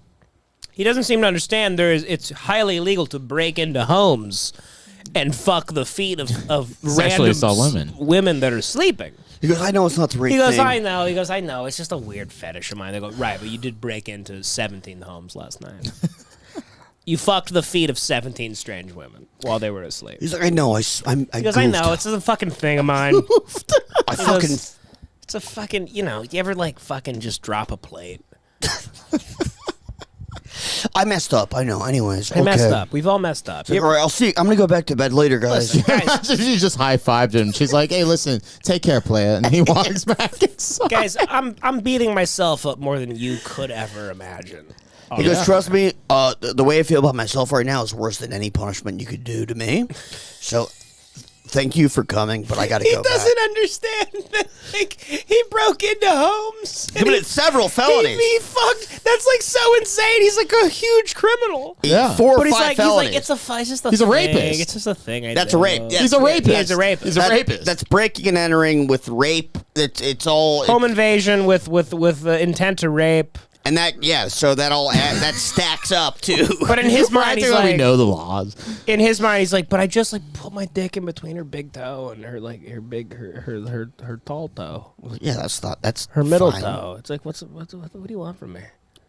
S3: He doesn't seem to understand it's highly illegal to break into homes and fuck the feet of random women that are sleeping.
S5: He goes, I know it's not the right thing.
S3: He goes, I know. He goes, I know. It's just a weird fetish of mine. They go, right, but you did break into 17 homes last night. You fucked the feet of 17 strange women while they were asleep.
S5: He's like, I know. I
S3: goes, I know. It's a fucking thing of mine. It's a fucking, you ever like fucking just drop a plate?
S5: I messed up. I know. Anyways,
S3: I messed up. We've all messed up.
S5: All right, I'll see. I'm gonna go back to bed later, guys.
S4: She just high-fived him. She's like, "Hey, listen, take care, playa." And he walks back inside.
S3: Guys, I'm beating myself up more than you could ever imagine.
S5: He goes, trust me, the way I feel about myself right now is worse than any punishment you could do to me. So, thank you for coming, but I gotta go back.
S3: He doesn't understand that, he broke into homes.
S5: But it's several felonies.
S3: He fucked. That's like so insane. He's like a huge criminal.
S5: Yeah. 4 or 5 felonies.
S3: He's just a
S4: He's
S3: thing.
S4: a rapist.
S3: It's just a thing.
S5: That's a rape. Yes.
S4: He's a rapist.
S3: He's a rapist.
S4: He's a rapist.
S5: That's breaking and entering with rape. It's all
S3: home invasion with intent to rape.
S5: And so that stacks up too.
S3: But in his mind, he's like,
S4: we know the laws.
S3: In his mind, he's like, but I just put my dick in between her big toe and her tall toe.
S5: Yeah, that's
S3: her middle
S5: fine.
S3: toe. It's like, what do you want from me?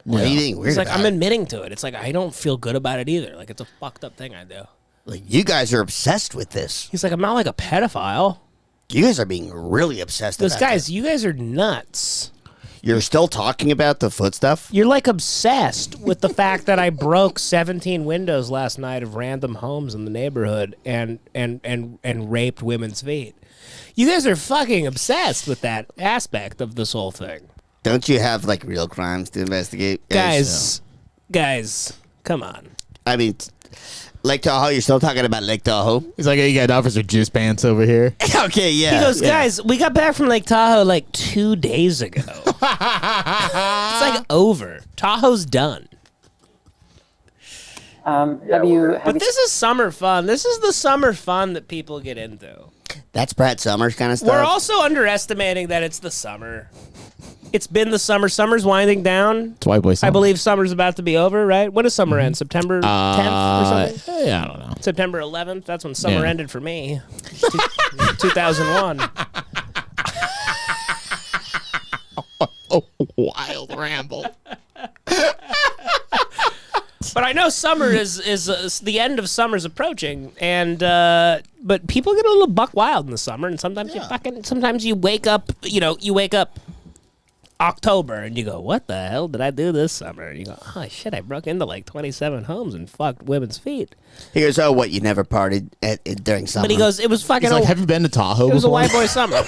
S5: What do you think?
S3: He's like, I'm admitting to it. It's like I don't feel good about it either. Like it's a fucked up thing I do.
S5: Like you guys are obsessed with this.
S3: He's like, I'm not like a pedophile.
S5: You guys are being really obsessed.
S3: You guys are nuts.
S5: You're still talking about the foot stuff?
S3: You're like obsessed with the fact that I broke 17 windows last night of random homes in the neighborhood and raped women's feet. You guys are fucking obsessed with that aspect of this whole thing.
S5: Don't you have like real crimes to investigate?
S3: Guys, come on.
S5: I mean, Lake Tahoe. You're still talking about Lake Tahoe.
S4: He's like, hey, you got Officer Juice Pants over here.
S5: Okay, yeah.
S3: He goes, guys, we got back from Lake Tahoe like 2 days ago. It's like over. Tahoe's done.
S10: But
S3: this is summer fun. This is the summer fun that people get into.
S5: That's Brad Summers kind of stuff.
S3: We're also underestimating that it's the summer. It's been the summer. Summer's winding down.
S4: It's White Boy Summer.
S3: I believe summer's about to be over, right? When does summer end? September 10th or something?
S4: Yeah, I don't know.
S3: September 11th? That's when summer ended for me. 2001.
S4: Wild ramble.
S3: But I know summer is the end of summer's approaching, and but people get a little buck wild in the summer, and sometimes sometimes you wake up, you wake up October and you go, what the hell did I do this summer? And you go, oh shit, I broke into like 27 homes and fucked women's feet.
S5: He goes, oh, what, you never partied during summer?
S3: But he goes, it was fucking.
S4: He's like, have you been to Tahoe
S3: It was
S4: before?
S3: a white boy summer.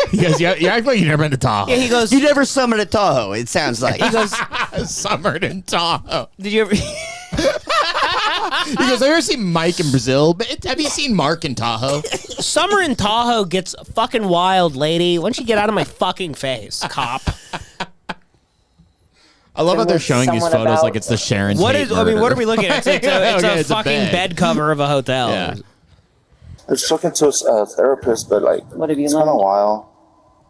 S4: He goes, you act like you never been to Tahoe.
S3: Yeah, he goes,
S5: you never summered at Tahoe. It sounds like.
S3: He goes,
S4: summered in Tahoe.
S3: Did you ever?
S4: He goes, have you ever seen Mike in Brazil? Have you seen Mark in Tahoe?
S3: Summer in Tahoe gets fucking wild, lady. Why don't you get out of my fucking face, cop?
S4: I love how they're showing these photos like it's the Sharon Tate
S3: What are we
S4: murder.
S3: looking at? It's a fucking bed cover of a hotel.
S4: Yeah.
S11: I was talking to a therapist, but like,
S10: What have you
S11: it's been a
S10: learned?
S11: while.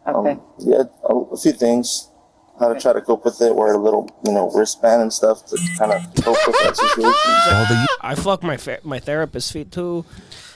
S10: Okay.
S11: Yeah, a few things. How to try to cope with it, wear a little, wristband and stuff to kind of cope with that situation.
S3: I fuck my therapist's feet too.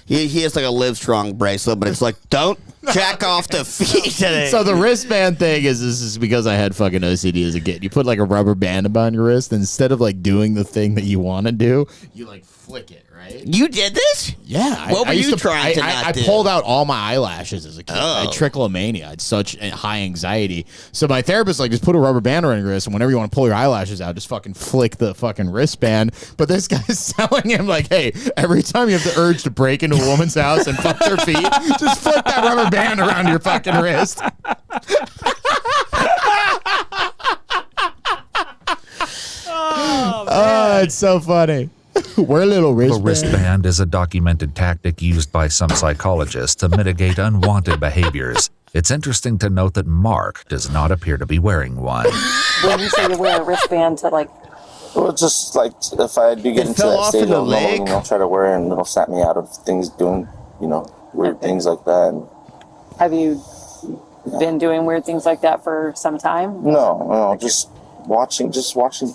S5: He has like a Livestrong bracelet, but it's like, don't jack off the feet today.
S4: So the wristband thing is because I had fucking OCD as a kid. You put like a rubber band about your wrist, and instead of like doing the thing that you want to do, you like flick it, right?
S5: You did this?
S4: Yeah.
S5: What were you trying to not do?
S4: I pulled out all my eyelashes as a kid.
S5: Oh.
S4: I had trichomania. I had such high anxiety. So my therapist like, just put a rubber band around your wrist, and whenever you want to pull your eyelashes out, just fucking flick the fucking wristband. But this guy's telling him like, hey, every time you have the urge to break into a woman's house and fuck their feet, just flick that rubber band around your fucking wrist. Oh, it's so funny. We're a little wristband.
S12: The wristband is a documented tactic used by some psychologists to mitigate unwanted behaviors. It's interesting to note that Mark does not appear to be wearing one.
S10: When you say you wear a wristband to like.
S11: Well, just like if I do get into
S5: fell
S11: that
S5: off
S11: stage,
S5: in the
S11: I'll
S5: leg?
S11: I'll try to wear it and it'll snap me out of things doing, weird things like that. And
S10: Have you been doing weird things like that for some time?
S11: no, just watching,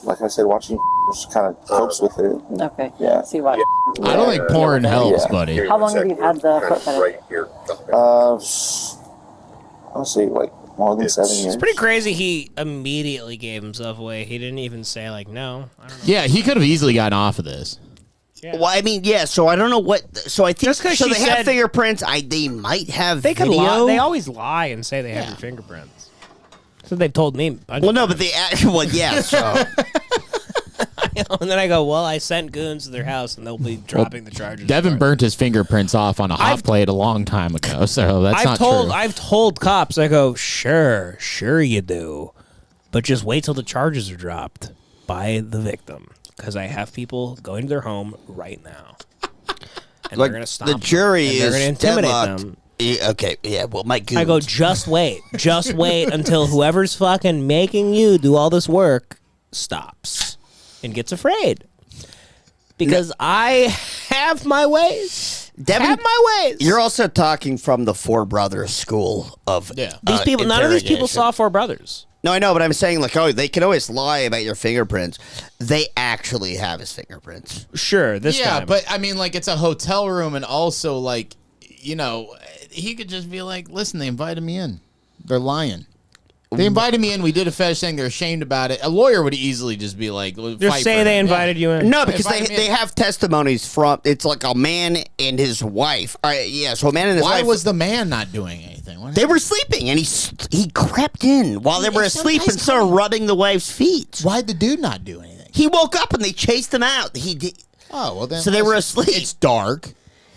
S11: like I said, watching just kind of copes with it.
S10: Okay.
S11: Yeah.
S10: See what?
S4: I don't think porn helps,
S11: Yeah.
S4: buddy.
S10: How long have you had the foot fetish?
S11: I'll say like more than 7 years.
S3: It's pretty crazy. He immediately gave himself away. He didn't even say like, no. I don't know.
S4: Yeah, he could have easily gotten off of this.
S3: Yeah.
S5: Well, I mean, yeah. So I don't know what. So I think
S3: Just 'cause
S5: so.
S3: she
S5: They have
S3: said-
S5: fingerprints. They might have
S3: They could
S5: video.
S3: lie. They always lie and say they have your fingerprints. So they've told me.
S5: Well, no, but they. Well, yeah. So
S3: And then I go, well, I sent goons to their house, and they'll be dropping the charges.
S4: Devin burnt his fingerprints off on a hot plate a long time ago, so that's not true.
S3: I've told cops, I go, sure you do, but just wait till the charges are dropped by the victim, because I have people going to their home right now, and
S5: like
S3: they're gonna stop
S5: the
S3: them,
S5: jury
S3: and they're
S5: is
S3: gonna intimidate
S5: deadlocked.
S3: them.
S5: Yeah, okay, yeah. Well, my goons.
S3: I go, just wait until whoever's fucking making you do all this work stops and gets afraid. Because I have my ways.
S5: Devin,
S3: have my ways.
S5: You're also talking from the Four Brothers school of
S3: These people, none of these people saw Four Brothers.
S5: No, I know, but I'm saying like, oh, they can always lie about your fingerprints. They actually have his fingerprints.
S3: Sure, this time.
S4: but I mean, like, it's a hotel room, and also, like, he could just be like, listen, they invited me in. They're lying. They invited me in. We did a fetish thing. They're ashamed about it. A lawyer would easily just be like,
S3: Just say they invited you in.
S5: No, because they have testimonies from, it's like a man and his wife. So a man and his wife.
S4: Why was the man not doing anything?
S5: They were sleeping, and he crept in while they were asleep and started rubbing the wife's feet.
S4: Why'd the dude not do anything?
S5: He woke up and they chased him out. He did.
S4: Oh, well then.
S5: So they were asleep.
S4: It's dark.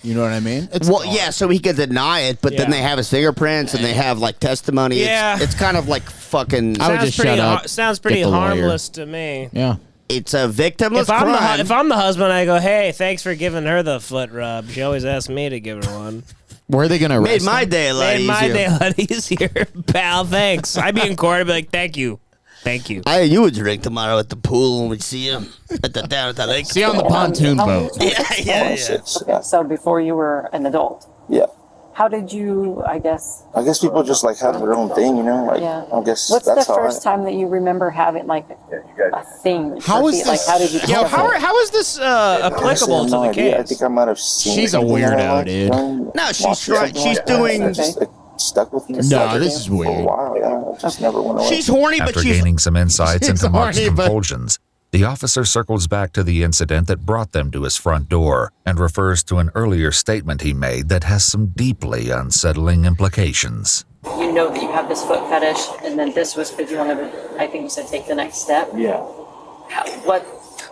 S4: You know what I mean? It's
S5: Well,
S4: dark.
S5: yeah, so he could deny it, but then
S3: Yeah.
S5: they have his fingerprints and they have like testimony.
S3: Yeah.
S5: It's kind of like fucking.
S4: I would just shut up.
S3: Sounds pretty
S4: get the lawyer.
S3: harmless to me.
S4: Yeah.
S5: It's a victimless crime.
S3: If I'm the husband, I go, hey, thanks for giving her the foot rub. She always asks me to give her one.
S4: Where are they going to arrest
S5: Made my day a lot easier.
S3: Made my day a lot easier, pal. Thanks. I'd be in court. I'd be like, thank you. Thank you.
S5: I you would drink tomorrow at the pool when we see you down at the lake.
S4: See you on the pontoon boat.
S5: Yeah.
S10: Okay, so before you were an adult.
S11: Yeah.
S10: How did you, I guess
S11: people just like have their own thing, you know? Like,
S10: Yeah.
S11: I guess
S10: What's
S11: that's
S10: the
S11: how
S10: first time that you remember having like a thing?
S4: How is
S10: Sophie? Like,
S4: this-
S10: how did you
S3: Yo,
S10: discover it?
S3: how is this applicable to the case?
S11: I think I might have seen
S4: She's a weirdo, dude.
S5: No, she's doing.
S11: It just stuck with me.
S4: No, this is
S11: For a
S4: weird.
S11: while, yeah. It just never went away.
S5: She's horny, but
S12: After
S5: she's.
S12: gaining some insights
S4: She's
S12: into Mark's
S4: horny, but-
S12: compulsions, the officer circles back to the incident that brought them to his front door and refers to an earlier statement he made that has some deeply unsettling implications.
S10: You know that you have this foot fetish, and then this was because you wanted to, I think you said, take the next step.
S11: Yeah.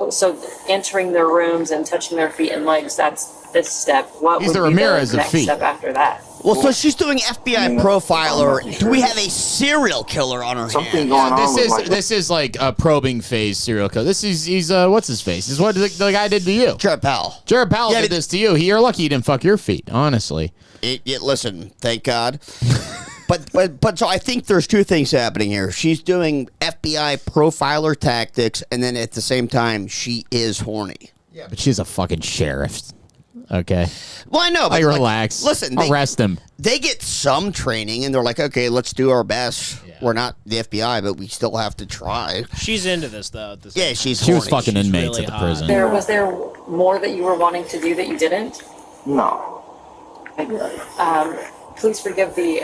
S10: So entering their rooms and touching their feet and legs, that's this step. What
S4: He's
S10: would
S4: the
S10: be
S4: Ramirez
S10: the
S4: of
S10: next
S4: feet.
S10: step after that?
S5: Well, so she's doing FBI profiler. Do we have a serial killer on her
S11: Something
S5: hands?
S11: going on with like...
S4: This is like a probing phase serial killer. He's what's his face? This is what the guy did to you.
S5: Jared Powell.
S4: Jared Powell
S5: Yeah,
S4: did this to you. You're lucky he didn't fuck your feet, honestly.
S5: Listen, thank God. But so I think there's two things happening here. She's doing FBI profiler tactics, and then at the same time, she is horny.
S4: Yeah, but she's a fucking sheriff. Okay.
S5: Well, I know, but
S4: Like, relax.
S5: Listen,
S4: arrest him.
S5: They get some training, and they're like, okay, let's do our best. Yeah. We're not the FBI, but we still have to try.
S3: She's into this, though. At this
S5: Yeah,
S3: time.
S5: she's
S4: She was
S5: horny.
S4: fucking
S3: She's
S4: inmates
S3: really
S4: at the
S3: hot.
S4: prison.
S10: Was there more that you were wanting to do that you didn't?
S11: No.
S10: Please forgive the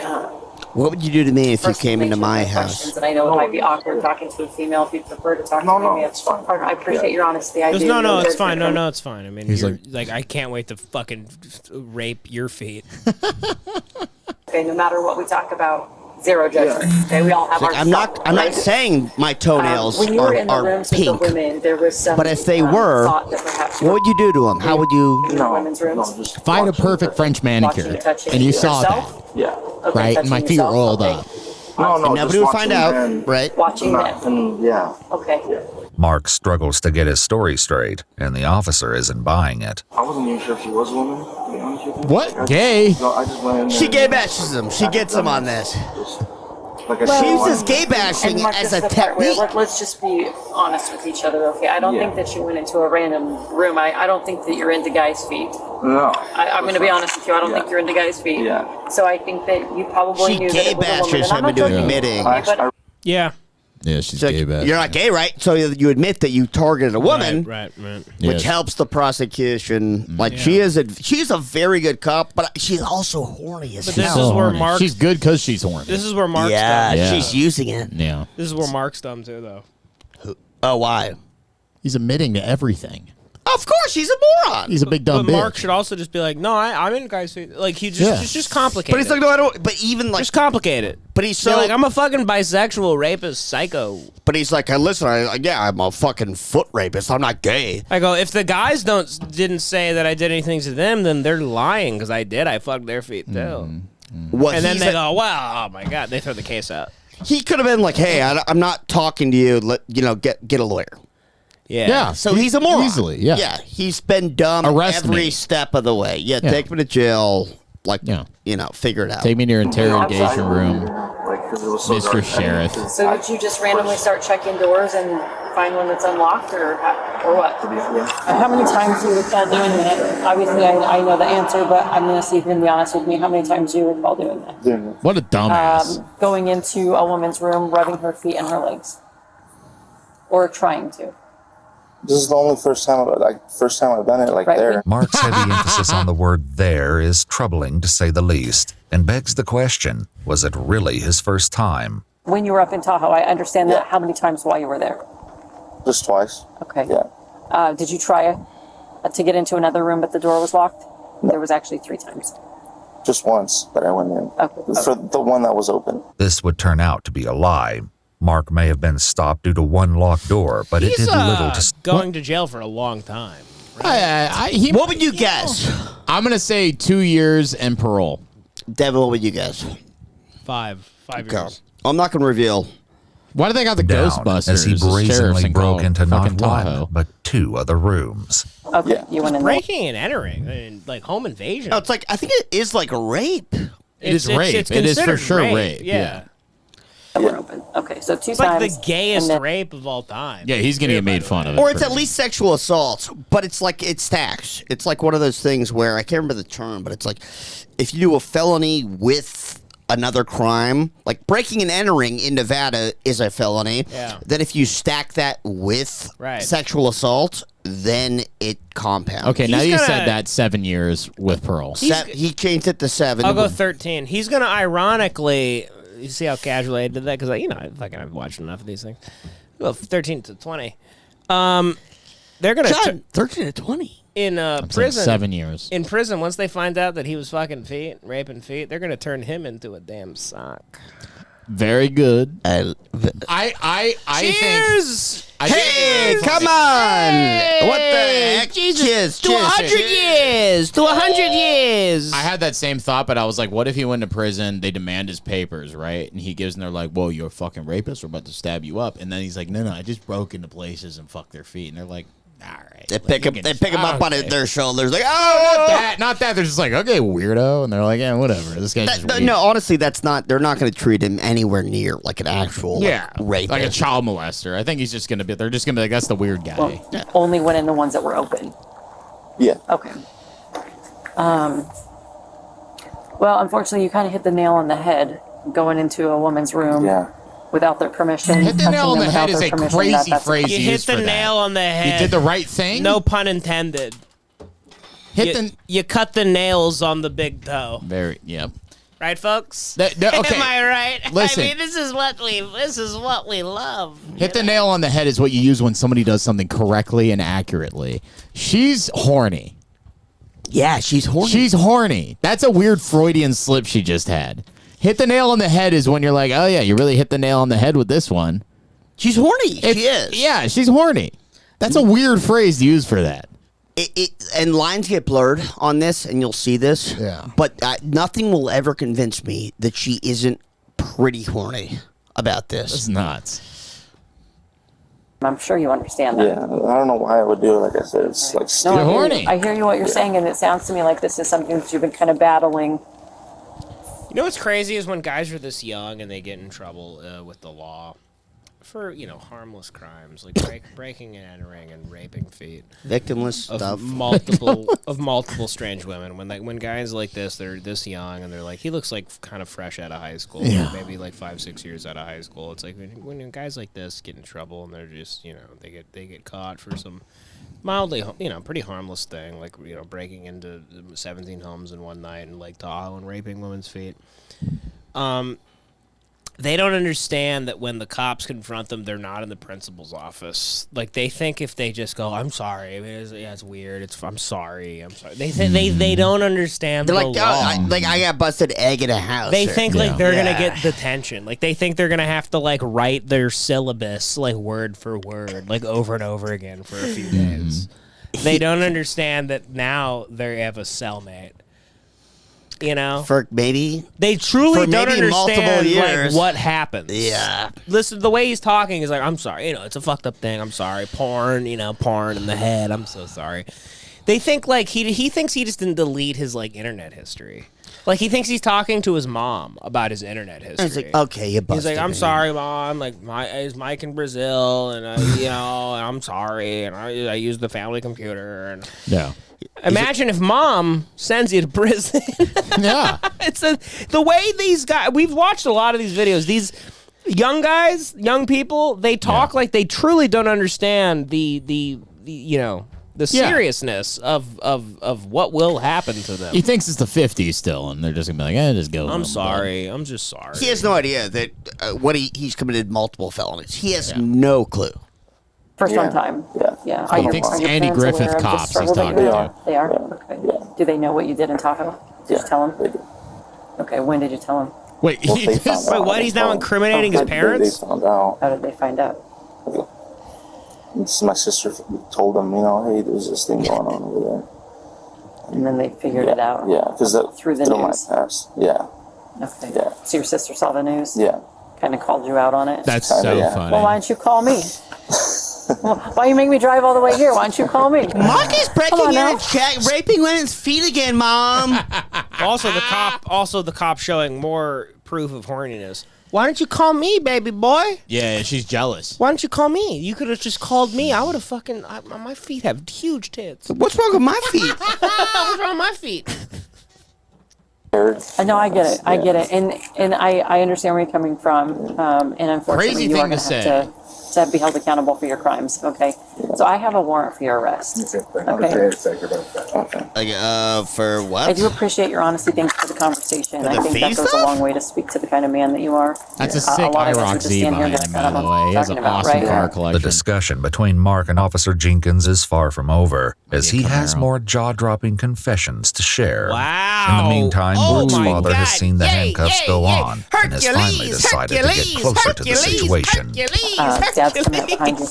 S5: What would you do to me if you
S10: first
S5: came into
S10: nature
S5: my
S10: of the
S5: house?
S10: questions, and I know it might be awkward talking to a female if you prefer to talk
S11: No,
S10: to
S11: no,
S10: me.
S11: it's fine.
S10: I appreciate your honesty. I do.
S3: No, it's fine. No, it's fine. I mean,
S4: He's
S3: you're, like, I can't wait to fucking rape your feet.
S10: Okay, no matter what we talk about, zero judgment. Okay, we all have our.
S5: I'm not
S10: right?
S5: saying my toenails
S10: When you were in the
S5: are
S10: rooms with the
S5: pink.
S10: women, there was some.
S5: But if they were,
S10: thought that perhaps
S5: what would you do to them? How would you?
S10: in the women's rooms.
S11: just
S4: Find a perfect French manicure.
S10: Touching
S4: And you saw
S10: yourself?
S4: that,
S11: Yeah.
S10: Okay,
S4: right? And my
S10: touching
S4: feet were
S10: yourself,
S4: rolled
S10: okay.
S4: up.
S11: No,
S5: Nobody would find out, right?
S10: Watching them.
S11: And yeah.
S10: Okay.
S12: Mark struggles to get his story straight, and the officer isn't buying it.
S11: I wasn't even sure if she was a woman, to be honest with you.
S4: What? Gay?
S11: No, I just went in there
S5: She
S11: and-
S5: gay bashes them. She gets them on this.
S11: Like I
S5: She
S11: said,
S5: uses gay bashing
S10: And Mark,
S5: as
S10: this
S5: a
S10: is the part where
S5: technique.
S10: let's just be honest with each other, okay? I don't
S11: Yeah.
S10: think that you went into a random room. I don't think that you're into guys' feet.
S11: No.
S10: I'm going to be honest with you. I don't
S11: Yeah.
S10: think you're into guys' feet.
S11: Yeah.
S10: So I think that you probably
S5: She
S10: knew that
S5: gay
S10: it was a woman.
S5: bashes
S10: And I'm
S5: him
S10: not
S5: into
S10: judging you,
S5: admitting.
S10: but
S3: Yeah.
S4: Yeah, she's
S5: So
S4: gay bad.
S5: you're not gay, right? So you admit that you targeted a woman,
S3: Right.
S5: which helps the prosecution. Like she's a very good cop, but she's also horny as
S3: But
S5: hell.
S3: this is where
S4: horny.
S3: Mark.
S4: She's good because she's horny.
S3: This is where Mark's
S5: Yeah,
S3: dumb.
S4: Yeah.
S5: she's using it.
S4: Yeah.
S3: This is where Mark's dumb too, though.
S5: Oh, why?
S4: He's admitting to everything.
S5: Of course, she's a moron.
S4: He's a big dumb
S3: But
S4: bitch.
S3: Mark should also just be like, no, I'm in guys' feet. Like he just complicate.
S5: But he's like, no, I don't. But even like,
S3: just complicate it.
S5: but he's
S3: So
S5: so
S3: like, I'm a fucking bisexual rapist psycho.
S5: But he's like, listen, I'm a fucking foot rapist. I'm not gay.
S3: I go, if the guys didn't say that I did anything to them, then they're lying because I did. I fucked their feet too.
S5: What
S3: And then
S5: he's
S3: they
S5: a-
S3: go, well, oh my god, they throw the case out.
S5: He could have been like, hey, I'm not talking to you. Get a lawyer.
S3: Yeah.
S4: Yeah.
S5: So he's a moron.
S4: Easily, yeah.
S5: Yeah, he's been dumb
S4: Arrest
S5: every
S4: me.
S5: step of the way. Yeah,
S4: Yeah.
S5: take me to jail. Like,
S4: Yeah.
S5: Figure it out.
S4: Take me to your interrogation room,
S11: Like, 'cause it was so
S4: Mr.
S11: dark.
S4: Sheriff.
S10: so did you just randomly start checking doors and find one that's unlocked, or what? How many times do you recall doing that? Obviously, I know the answer, but I'm going to see if you can be honest with me. How many times do you recall doing that?
S4: What a dumbass.
S10: Going into a woman's room, rubbing her feet and her legs, or trying to.
S11: This is the only first time I've done it
S10: Right.
S11: there.
S12: Mark's heavy emphasis on the word there is troubling to say the least, and begs the question, was it really his first time?
S10: When you were up in Tahoe, I understand that. How many times while you were there?
S11: Just twice.
S10: Okay.
S11: Yeah.
S10: Did you try to get into another room, but the door was locked? There was actually 3 times.
S11: Just once that I went in.
S10: Okay.
S11: For the one that was open.
S12: This would turn out to be a lie. Mark may have been stopped due to one locked door, but it
S3: He's
S12: did little to...
S3: going to jail for a long time.
S5: What would you guess?
S4: I'm going to say 2 years and parole.
S5: Devin, what would you guess?
S3: 5
S5: Okay.
S3: years.
S5: I'm not going to reveal
S4: Why do they got the
S12: down
S4: Ghostbusters
S12: as he brazenly broke into not
S4: Tahoe.
S12: one, but 2 other rooms.
S10: Okay, you went in there.
S3: Breaking and entering, I mean, like home invasion.
S5: No, it's like I think it is like a rape.
S4: It is rape. It is for sure rape.
S3: Yeah.
S10: That were open. Okay, so 2
S3: It's like
S10: times.
S3: the gayest
S10: and then-
S3: rape of all time.
S4: Yeah, he's gonna get made fun of it.
S5: Or it's at least sexual assault, but it's like it's stacks. It's like one of those things where I can't remember the term, but it's like if you do a felony with another crime, like breaking and entering in Nevada is a felony.
S3: Yeah.
S5: Then if you stack that with sexual assault, then it compounds.
S4: Okay, now you said that 7 years with Pearl.
S5: He changed it to 7.
S3: I'll go 13. He's gonna ironically. You see how casually I did that? Because I've watched enough of these things. Well, 13 to 20. They're gonna
S5: 13 to 20
S3: in prison.
S4: 7 years
S3: In prison, once they find out that he was fucking raping feet, they're gonna turn him into a damn sock.
S4: Very good.
S3: Cheers!
S5: Hey, come on! What the heck?
S3: Jesus!
S5: To
S3: 100 years! To 100 years!
S4: I had that same thought, but I was like, what if he went to prison, they demand his papers, right? And he gives them, they're like, whoa, you're a fucking rapist, we're about to stab you up. And then he's like, no, I just broke into places and fucked their feet. And they're like, all right.
S5: They pick him up on their shoulders, like,
S4: not that. They're just like, okay, weirdo. And they're like, yeah, whatever. This guy's just weird.
S5: No, honestly, that's not. They're not going to treat him anywhere near like an actual rapist.
S4: Like a child molester. I think he's just going to be, they're just going to be like, that's the weird guy.
S10: Well, only went in the ones that were open.
S11: Yeah.
S10: Okay. Well, unfortunately, you kind of hit the nail on the head going into a woman's room without their permission.
S4: Hit the nail on the head is a crazy phrase
S3: You hit the nail on the head.
S4: You did the right thing?
S3: No pun intended. You cut the nails on the big toe.
S4: Yep.
S3: Right, folks?
S4: Okay.
S3: Am I right?
S4: Listen.
S3: I mean, this is what we love.
S4: Hit the nail on the head is what you use when somebody does something correctly and accurately. She's horny.
S5: Yeah, she's horny.
S4: She's horny. That's a weird Freudian slip she just had. Hit the nail on the head is when you're like, oh yeah, you really hit the nail on the head with this one.
S5: She's horny. She is.
S4: Yeah, she's horny. That's a weird phrase to use for that.
S5: And lines get blurred on this, and you'll see this.
S4: Yeah.
S5: But nothing will ever convince me that she isn't pretty horny about this.
S4: It's nuts.
S10: I'm sure you understand that.
S11: Yeah, I don't know why I would do it. Like I said, it's like stupid.
S10: You're horny. I hear you what you're saying, and it sounds to me like this is something that you've been kind of battling.
S3: You know what's crazy is when guys are this young and they get in trouble with the law for, harmless crimes like breaking and entering and raping feet.
S5: Victimless
S3: of
S5: stuff.
S3: multiple strange women. When guys like this, they're this young and they're like, he looks like kind of fresh out of high school, maybe like 5-6 years out of high school. It's like when guys like this get in trouble and they're just, they get caught for some mildly, pretty harmless thing, like, breaking into 17 homes in one night in Lake Tahoe and raping women's feet. They don't understand that when the cops confront them, they're not in the principal's office. Like, they think if they just go, I'm sorry, it's weird, I'm sorry. They don't understand
S5: They're
S3: the
S5: like,
S3: law.
S5: I got busted egg in a house.
S3: They think like they're gonna get detention. Like they think they're gonna have to like write their syllabus like word for word, like over and over again for a few days. They don't understand that now they have a cellmate.
S5: For maybe
S3: they truly don't understand
S5: multiple years.
S3: Like what happens.
S5: Yeah.
S3: Listen, the way he's talking is like, I'm sorry, it's a fucked up thing. I'm sorry. Porn in the head. I'm so sorry. They think like he thinks he just didn't delete his like internet history. Like he thinks he's talking to his mom about his internet history.
S5: He's like, okay, you busted.
S3: He's like, I'm
S5: me.
S3: sorry, Mom. Like is Mike in Brazil, and I'm sorry, and I used the family computer, and Imagine if Mom sends you to prison.
S4: Yeah,
S3: it's the way these guys. We've watched a lot of these videos. These young guys, young people, they talk like they truly don't understand the seriousness of what will happen to them.
S4: He thinks it's the 50s still, and they're just gonna be like, just go.
S3: I'm sorry. I'm just sorry.
S5: He has no idea that he's committed multiple felonies. He has no clue.
S10: First one time. Yeah.
S4: He thinks it's Andy Griffith cops he's talking to.
S10: They are? Okay. Yeah. Do they know what you did in Tahoe? Did you tell them? They do. Okay, when did you tell them?
S3: Wait, what? He's now incriminating his parents?
S11: They found out.
S10: How did they find out?
S11: My sister told them, hey, there's this thing going on over there.
S10: And then they figured it out?
S11: Yeah, because
S10: through the news?
S11: my past. Yeah.
S10: Okay.
S11: Yeah.
S10: So your sister saw the news?
S11: Yeah.
S10: kind of called you out on it.
S4: That's so funny.
S10: Well, why don't you call me? Why you make me drive all the way here? Why don't you call me?
S5: Mark is breaking in and raping women's feet again, Mom.
S3: Also, the cop showing more proof of horniness. Why don't you call me, baby boy?
S4: Yeah, she's jealous.
S3: Why don't you call me? You could have just called me. I would have fucking. My feet have huge tits.
S5: What's wrong with my feet?
S3: What's wrong with my feet?
S10: I know, I get it. I get it. And I understand where you're coming from. And unfortunately,
S4: Crazy
S10: you are
S4: thing
S10: going
S4: to
S10: to
S4: say.
S10: have to be held accountable for your crimes. Okay. So I have a warrant for your arrest. Okay.
S5: For what?
S10: I do appreciate your honesty. Thanks for the conversation.
S5: For the
S10: I think that
S5: fee
S10: goes
S5: stuff?
S10: a long way to speak to the kind of man that you are.
S4: That's a sick
S10: lot of us would
S4: IROC
S10: just
S4: Z
S10: stand here and
S4: behind
S10: be
S4: him,
S10: like,
S4: by the way. He has an
S10: talking about,
S4: awesome
S10: right?
S4: car
S12: The
S4: collection.
S12: discussion between Mark and Officer Jenkins is far from over, as he has more jaw-dropping confessions to share.
S3: Wow.
S12: In the meantime, Mark's father has seen the
S9: Yay,
S12: handcuffs
S9: yay,
S12: go
S9: yay.
S12: on and has finally decided to get closer to the situation.
S10: Dad's coming up behind you.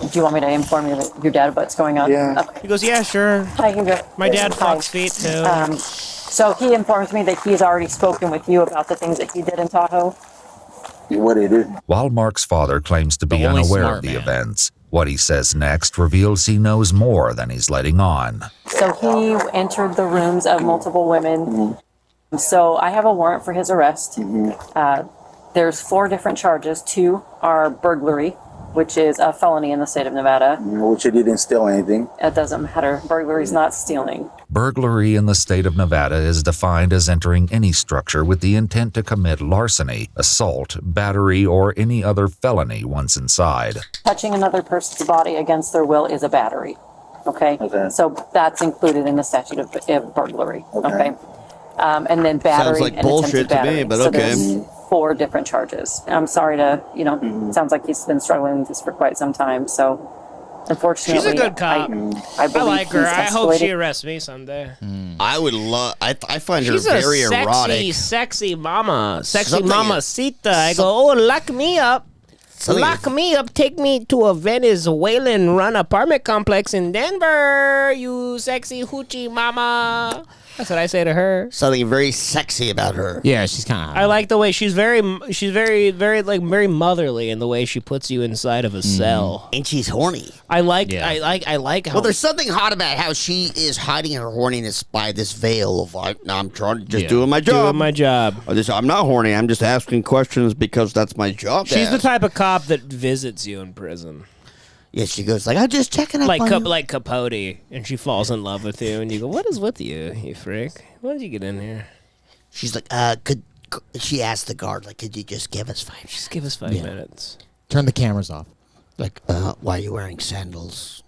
S10: Do you want me to inform your dad of what's going on?
S6: Yeah.
S10: Okay.
S3: He goes, yeah, sure.
S10: Hi, you go.
S3: My dad
S10: Hi.
S3: fucks feet too.
S10: So he informs me that he's already spoken with you about the things that he did in Tahoe.
S11: What did he do?
S12: While Mark's father claims to be
S4: The only
S12: unaware
S4: smart
S12: of the
S4: man.
S12: events, what he says next reveals he knows more than he's letting on.
S10: So he entered the rooms of multiple women. So I have a warrant for his arrest. There's 4 different charges. 2 are burglary, which is a felony in the state of Nevada.
S11: Which he didn't steal anything.
S10: It doesn't matter. Burglary is not stealing.
S12: Burglary in the state of Nevada is defined as entering any structure with the intent to commit larceny, assault, battery, or any other felony once inside.
S10: Touching another person's body against their will is a battery. Okay? So that's included in the statute of burglary. Okay? And then battery
S5: Sounds like
S10: and
S5: bullshit
S10: attempted
S5: to
S10: battery.
S5: me, but
S10: So
S5: okay.
S10: there's 4 different charges. I'm sorry to, it sounds like he's been struggling with this for quite some time. So, unfortunately,
S3: She's a good cop.
S10: I believe
S3: like her.
S10: he's
S3: I hope she
S10: escalated.
S3: arrests me someday.
S5: I would love. I find her
S3: She's
S5: very
S3: a sexy,
S5: erotic.
S3: sexy mama. Sexy
S5: Something-
S3: mamacita. I go, oh, lock me up.
S5: Something-
S3: Lock me up. Take me to a Venezuelan run apartment complex in Denver. You sexy hoochie mama. That's what I say to her.
S5: Something very sexy about her.
S4: Yeah, she's kind of.
S3: I like the way she's very motherly in the way she puts you inside of a cell.
S5: And she's horny.
S3: I like
S4: Yeah.
S3: I like how
S5: Well, there's something hot about how she is hiding her horniness by this veil of like, no, I'm trying to just doing my job.
S3: doing my job.
S5: I'm not horny. I'm just asking questions because that's my job. to
S3: She's the
S5: ask.
S3: type of cop that visits you in prison.
S5: Yeah, she goes like, I'm just checking up
S3: Like
S5: on you.
S3: like Capote, and she falls in love with you, and you go, "What is with you, you freak? When did you get in here?"
S5: She's like, could she asked the guard, like, could you just give us 5 minutes?
S3: Just give us 5 minutes.
S4: Turn the cameras off.
S5: Like, why are you wearing sandals?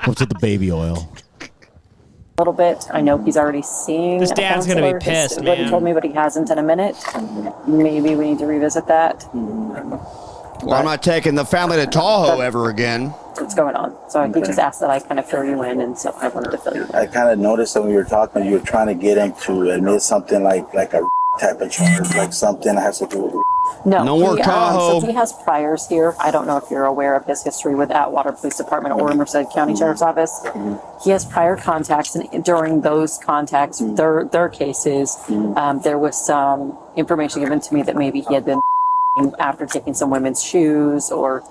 S4: What's with the baby oil?
S10: A little bit. I know he's already seeing
S3: His
S10: a
S3: dad's gonna be
S10: counselor.
S3: pissed,
S10: What he
S3: man.
S10: told me, but he hasn't in a minute. Maybe we need to revisit that.
S5: Well, I'm not taking the family to Tahoe ever again.
S10: What's going on? So he just asked that I kind of fill you in, and so I wanted to fill you in.
S11: I kind of noticed that when you were talking, you were trying to get him to admit something like a type of charge, like something that has to do with.
S5: No more
S10: he,
S5: Tahoe.
S10: So he has priors here. I don't know if you're aware of his history with Atwater Police Department or Merced County Sheriff's Office. He has prior contacts, and during those contacts, their cases, there was some information given to me that maybe he had been after taking some women's shoes or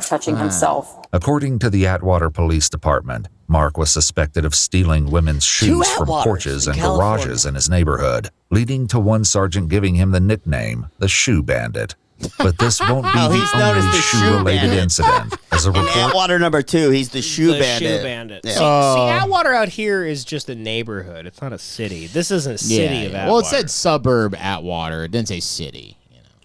S10: touching himself.
S12: According to the Atwater Police Department, Mark was suspected of stealing women's shoes from
S5: Atwaters
S12: porches
S5: in
S12: and
S5: California.
S12: garages in his neighborhood, leading to one sergeant giving him the nickname, the Shoe Bandit. But this won't be
S5: Oh,
S12: the
S5: he's known as
S12: only
S5: the Shoe
S12: shoe-related
S5: Bandit.
S12: incident. As a
S5: In
S12: report
S5: Atwater number 2, he's the shoe
S3: The
S5: bandit.
S3: Shoe Bandit.
S5: Yeah.
S3: See, Atwater out here is just a neighborhood. It's not a city. This isn't a city of Atwater.
S4: Well, it said suburb Atwater. It didn't say city.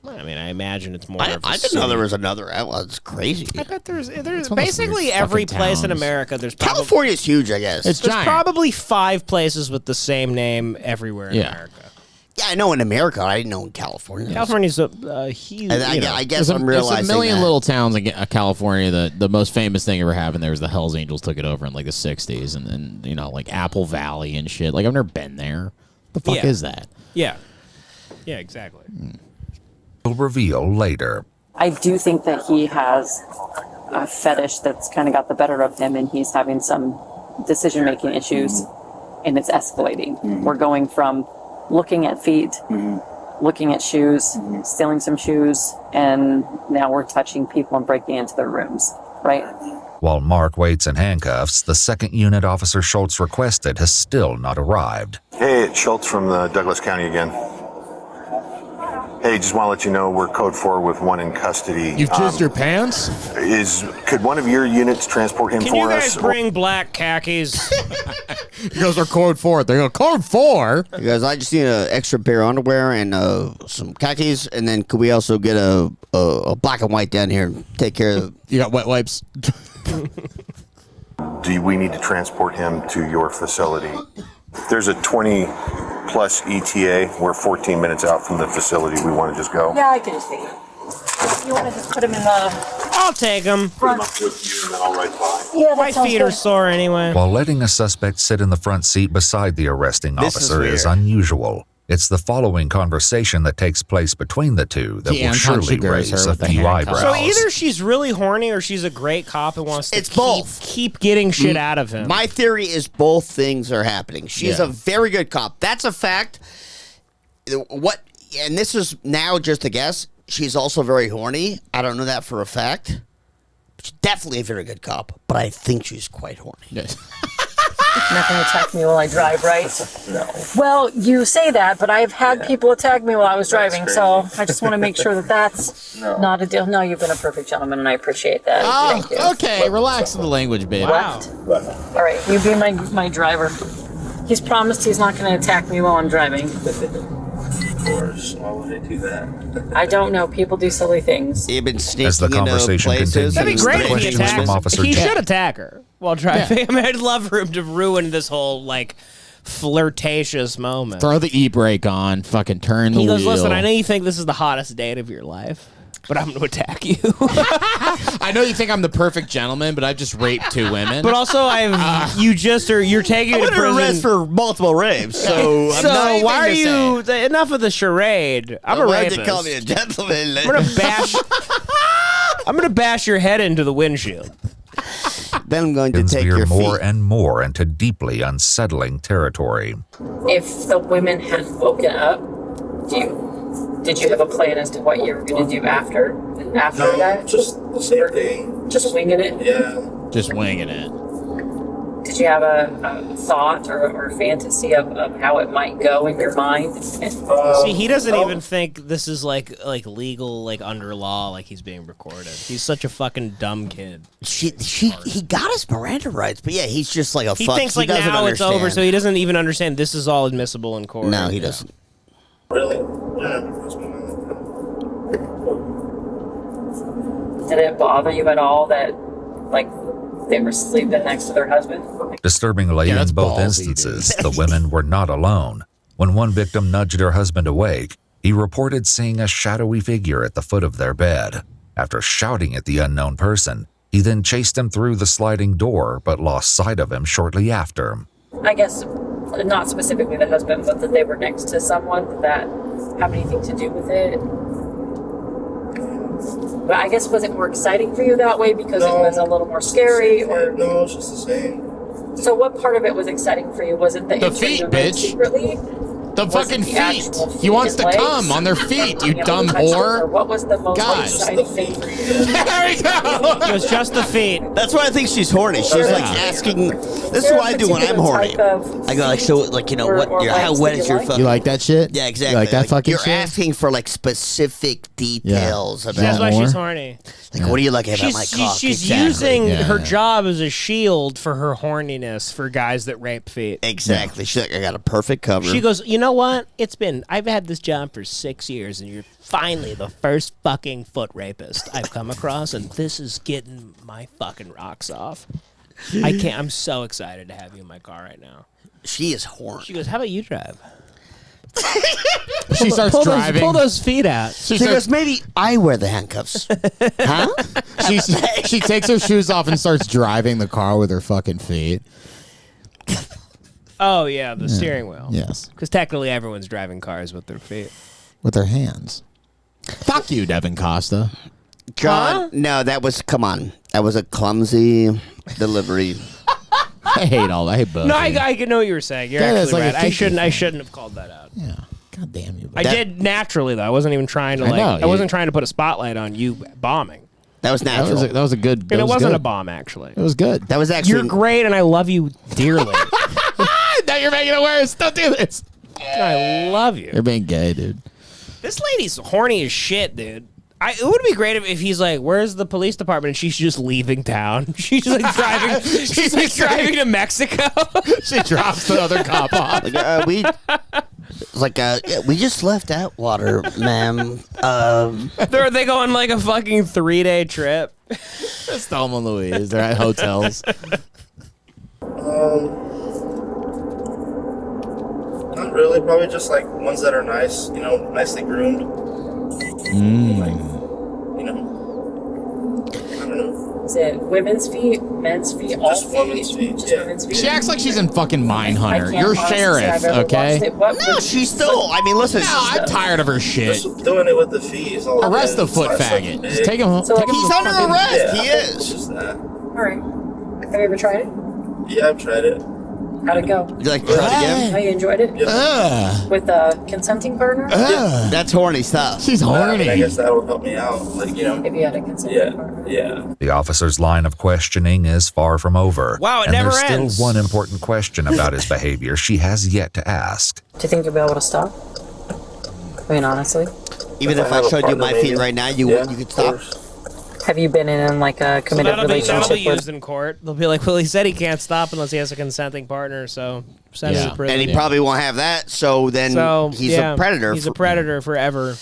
S3: I mean, I imagine it's more.
S5: I
S3: of a
S5: didn't know
S3: city.
S5: there was another Atwater. It's crazy.
S3: I bet there's
S4: one of those
S3: basically
S4: weird
S3: every
S4: fucking
S3: place in
S4: towns.
S3: America. There's
S5: California's huge, I guess.
S4: It's
S3: there's
S4: giant.
S3: probably 5 places with the same name everywhere in America.
S5: Yeah, I know in America. I didn't know in California.
S3: California's a huge.
S5: And I guess I'm
S4: There's
S5: realizing
S4: a million
S5: that.
S4: little towns in California. The most famous thing ever happened there was the Hells Angels took it over in like the 60s. And then, like Apple Valley and shit. Like, I've never been there. The fuck
S3: Yeah.
S4: is that?
S3: Yeah. Yeah, exactly.
S12: will reveal later.
S10: I do think that he has a fetish that's kind of got the better of him, and he's having some decision-making issues, and it's escalating. We're going from looking at feet looking at shoes, stealing some shoes, and now we're touching people and breaking into their rooms, right?
S12: While Mark waits in handcuffs, the second unit Officer Schultz requested has still not arrived.
S14: Hey, it's Schultz from the Douglas County again. Hey, just want to let you know we're code 4 with one in custody.
S4: You've jizzed your pants?
S14: Could one of your units transport him
S3: Can
S14: for
S3: you
S14: us?
S3: guys bring black khakis?
S4: You guys are code 4. They go, code 4?
S5: You guys, I just need an extra pair of underwear and some khakis, and then could we also get a black and white down here and take care of...
S4: You got wet wipes?
S14: Do we need to transport him to your facility? There's a 20-plus ETA. We're 14 minutes out from the facility. We want to just go.
S10: Yeah, I can just take it. You want to just put him in the...
S3: I'll take him.
S14: Put him up with you, and then I'll ride by.
S10: Yeah,
S3: my feet are sore anyway.
S12: While letting a suspect sit in the front seat beside the arresting officer is
S5: weird.
S12: unusual, it's the following conversation that takes place between the two that will surely raise a few eyebrows.
S3: So either she's really horny or she's a great cop and wants to keep getting shit out of him.
S5: My theory is both things are happening. She's a very good cop. That's a fact. And this is now just a guess. She's also very horny. I don't know that for a fact. She's definitely a very good cop, but I think she's quite horny.
S10: Not going to attack me while I drive, right?
S5: No.
S10: Well, you say that, but I've had people attack me while I was driving, so I just want to make sure that that's not a deal. No, you've been a perfect gentleman, and I appreciate that. Thank you.
S4: Okay, relax in the language, babe.
S10: Wow. All right, you be my driver. He's promised he's not going to attack me while I'm driving.
S11: Of course. Why would they do that?
S10: I don't know. People do silly things.
S5: You've been sneaking
S12: As the conversation continues,
S3: That'd be great if he
S12: questions from
S3: attacks.
S12: Officer
S3: He
S12: Jack.
S3: should attack her while driving. I mean, I'd love for him to ruin this whole like flirtatious moment.
S4: Throw the e-brake on, fucking turn the
S3: He
S4: wheel.
S3: goes, listen, I know you think this is the hottest date of your life, but I'm going to attack you.
S4: I know you think I'm the perfect gentleman, but I've just raped 2 women.
S3: But also, you're taking me to prison
S5: arrest for multiple rapes. So, I'm not
S3: why are
S5: even
S3: you? Enough of the charade. I'm a
S5: Why'd
S3: rapist.
S5: you call me a gentleman?
S3: I'm gonna bash. I'm gonna bash your head into the windshield.
S5: Then I'm going to take
S12: veer
S5: your
S12: more
S5: feet.
S12: and more into deeply unsettling territory.
S10: If the women had woken up, did you have a plan as to what you were going to do after that?
S11: Just the same thing.
S10: Just winging it?
S11: Yeah.
S4: Just winging it.
S10: Did you have a thought or a fantasy of how it might go in your mind?
S3: See, he doesn't even think this is like legal, like under law, like he's being recorded. He's such a fucking dumb kid.
S5: He got his Miranda rights, but yeah, he's just like a
S3: He
S5: fuck.
S3: thinks like
S5: doesn't
S3: now it's over,
S5: understand.
S3: so he doesn't even understand this is all admissible in court.
S5: No, he doesn't.
S11: Really? Yeah.
S10: Did it bother you at all that, like, they were sleeping next to their husband?
S12: Disturbingly, in both instances, the women were not alone. When one victim nudged her husband awake, he reported seeing a shadowy figure at the foot of their bed. After shouting at the unknown person, he then chased him through the sliding door, but lost sight of him shortly after.
S10: I guess not specifically the husband, but that they were next to someone. Did that have anything to do with it? But I guess, was it more exciting for you that way because it was a little more scary? Or
S11: no, it's just the same.
S10: So what part of it was exciting for you? Was it the
S4: feet,
S10: injury
S4: bitch.
S10: secretly?
S4: The
S10: Was
S4: fucking
S10: it the
S4: feet.
S10: actual
S4: He wants to
S10: legs?
S4: come on their feet, you
S10: Yeah,
S4: dumb
S10: touched it,
S4: whore.
S10: or what was the most
S4: God.
S10: exciting thing for you?
S4: There we go.
S3: It was just the feet.
S5: That's why I think she's horny. She's like asking. This is what I do when I'm horny. I go like, so, like, you know, how wet is your fucking?
S4: You like that shit?
S5: Yeah, exactly.
S4: You like that fucking
S5: You're
S4: shit?
S5: asking for like specific details about.
S3: That's why she's horny.
S5: Like, what do you like about my cock?
S3: She's
S5: Exactly.
S3: using her job as a shield for her horniness for guys that rape feet.
S5: Exactly. She's like, I got a perfect cover.
S3: She goes, you know what? I've had this job for 6 years, and you're finally the first fucking foot rapist I've come across, and this is getting my fucking rocks off. I'm so excited to have you in my car right now.
S5: She is horny.
S3: She goes, how about you drive?
S4: She starts driving.
S3: Pull those feet out.
S5: She goes, maybe I wear the handcuffs. Huh?
S4: She takes her shoes off and starts driving the car with her fucking feet.
S3: Oh, yeah, the steering wheel.
S4: Yes.
S3: Because technically everyone's driving cars with their feet.
S4: With their hands. Fuck you, Devan Costa.
S5: John, no, come on. That was a clumsy delivery.
S4: I hate all that. I hate both.
S3: No, I know what you were saying. You're
S4: Yeah, it's
S3: actually
S4: like a
S3: right.
S4: kinky
S3: I shouldn't have called that out.
S4: Yeah. God damn you.
S3: I did naturally though. I wasn't even trying to I wasn't trying to put a spotlight on you bombing.
S5: That was natural.
S4: That was a good.
S3: And it wasn't a bomb actually.
S4: It was good.
S5: That was actually.
S3: You're great, and I love you dearly.
S4: Now you're making it worse. Don't do this.
S3: I love you.
S4: You're being gay, dude.
S3: This lady's horny as shit, dude. It would be great if he's like, "Where's the police department?" and she's just leaving town. She's like driving. She's like driving to Mexico.
S4: She drops the other cop off.
S5: We just left Atwater, ma'am.
S3: Are they going like a fucking 3-day trip?
S4: It's Thelma and Louise. They're at hotels.
S11: Not really. Probably just like ones that are nice, nicely groomed. I don't know.
S10: Is it women's feet, men's feet, all
S11: Just women's feet,
S10: Just
S11: yeah.
S10: women's feet?
S4: She acts like she's in fucking Mindhunter.
S10: I can't
S4: You're
S10: honestly say
S4: sheriff,
S10: I've ever
S4: okay?
S10: watched it. What
S5: No, she's still. I mean, listen.
S4: No, I'm tired of her shit.
S11: Just doing it with the feet is all.
S4: Arrest the
S11: It's
S4: foot
S11: not something
S4: faggot.
S11: big.
S4: Just take him.
S10: So
S4: take him
S5: He's
S4: to
S5: under
S4: fucking-
S5: arrest.
S11: Yeah,
S5: He
S11: it's
S5: is.
S11: just that.
S10: All right. Have you ever tried it?
S11: Yeah, I've tried it.
S10: How'd it go?
S5: Would you like to try it again?
S10: How you enjoyed it? With a consenting partner?
S5: That's horny stuff.
S4: She's horny.
S11: I guess that would help me out. Like,
S10: If you had a consenting partner.
S11: Yeah.
S12: The officer's line of questioning is far from over.
S3: Wow, it
S12: and
S3: never
S12: there's
S3: ends.
S12: still one important question about his behavior she has yet to ask.
S10: Do you think you'll be able to stop? I mean, honestly.
S5: Even if I showed you my feet right now, you could stop.
S10: Have you been in like a committed
S3: That'll be
S10: relationship
S3: used
S10: with?
S3: in court. They'll be like, well, he said he can't stop unless he has a consenting partner, so send him to prison.
S5: And he probably won't have that, so then he's a predator.
S3: He's a predator forever.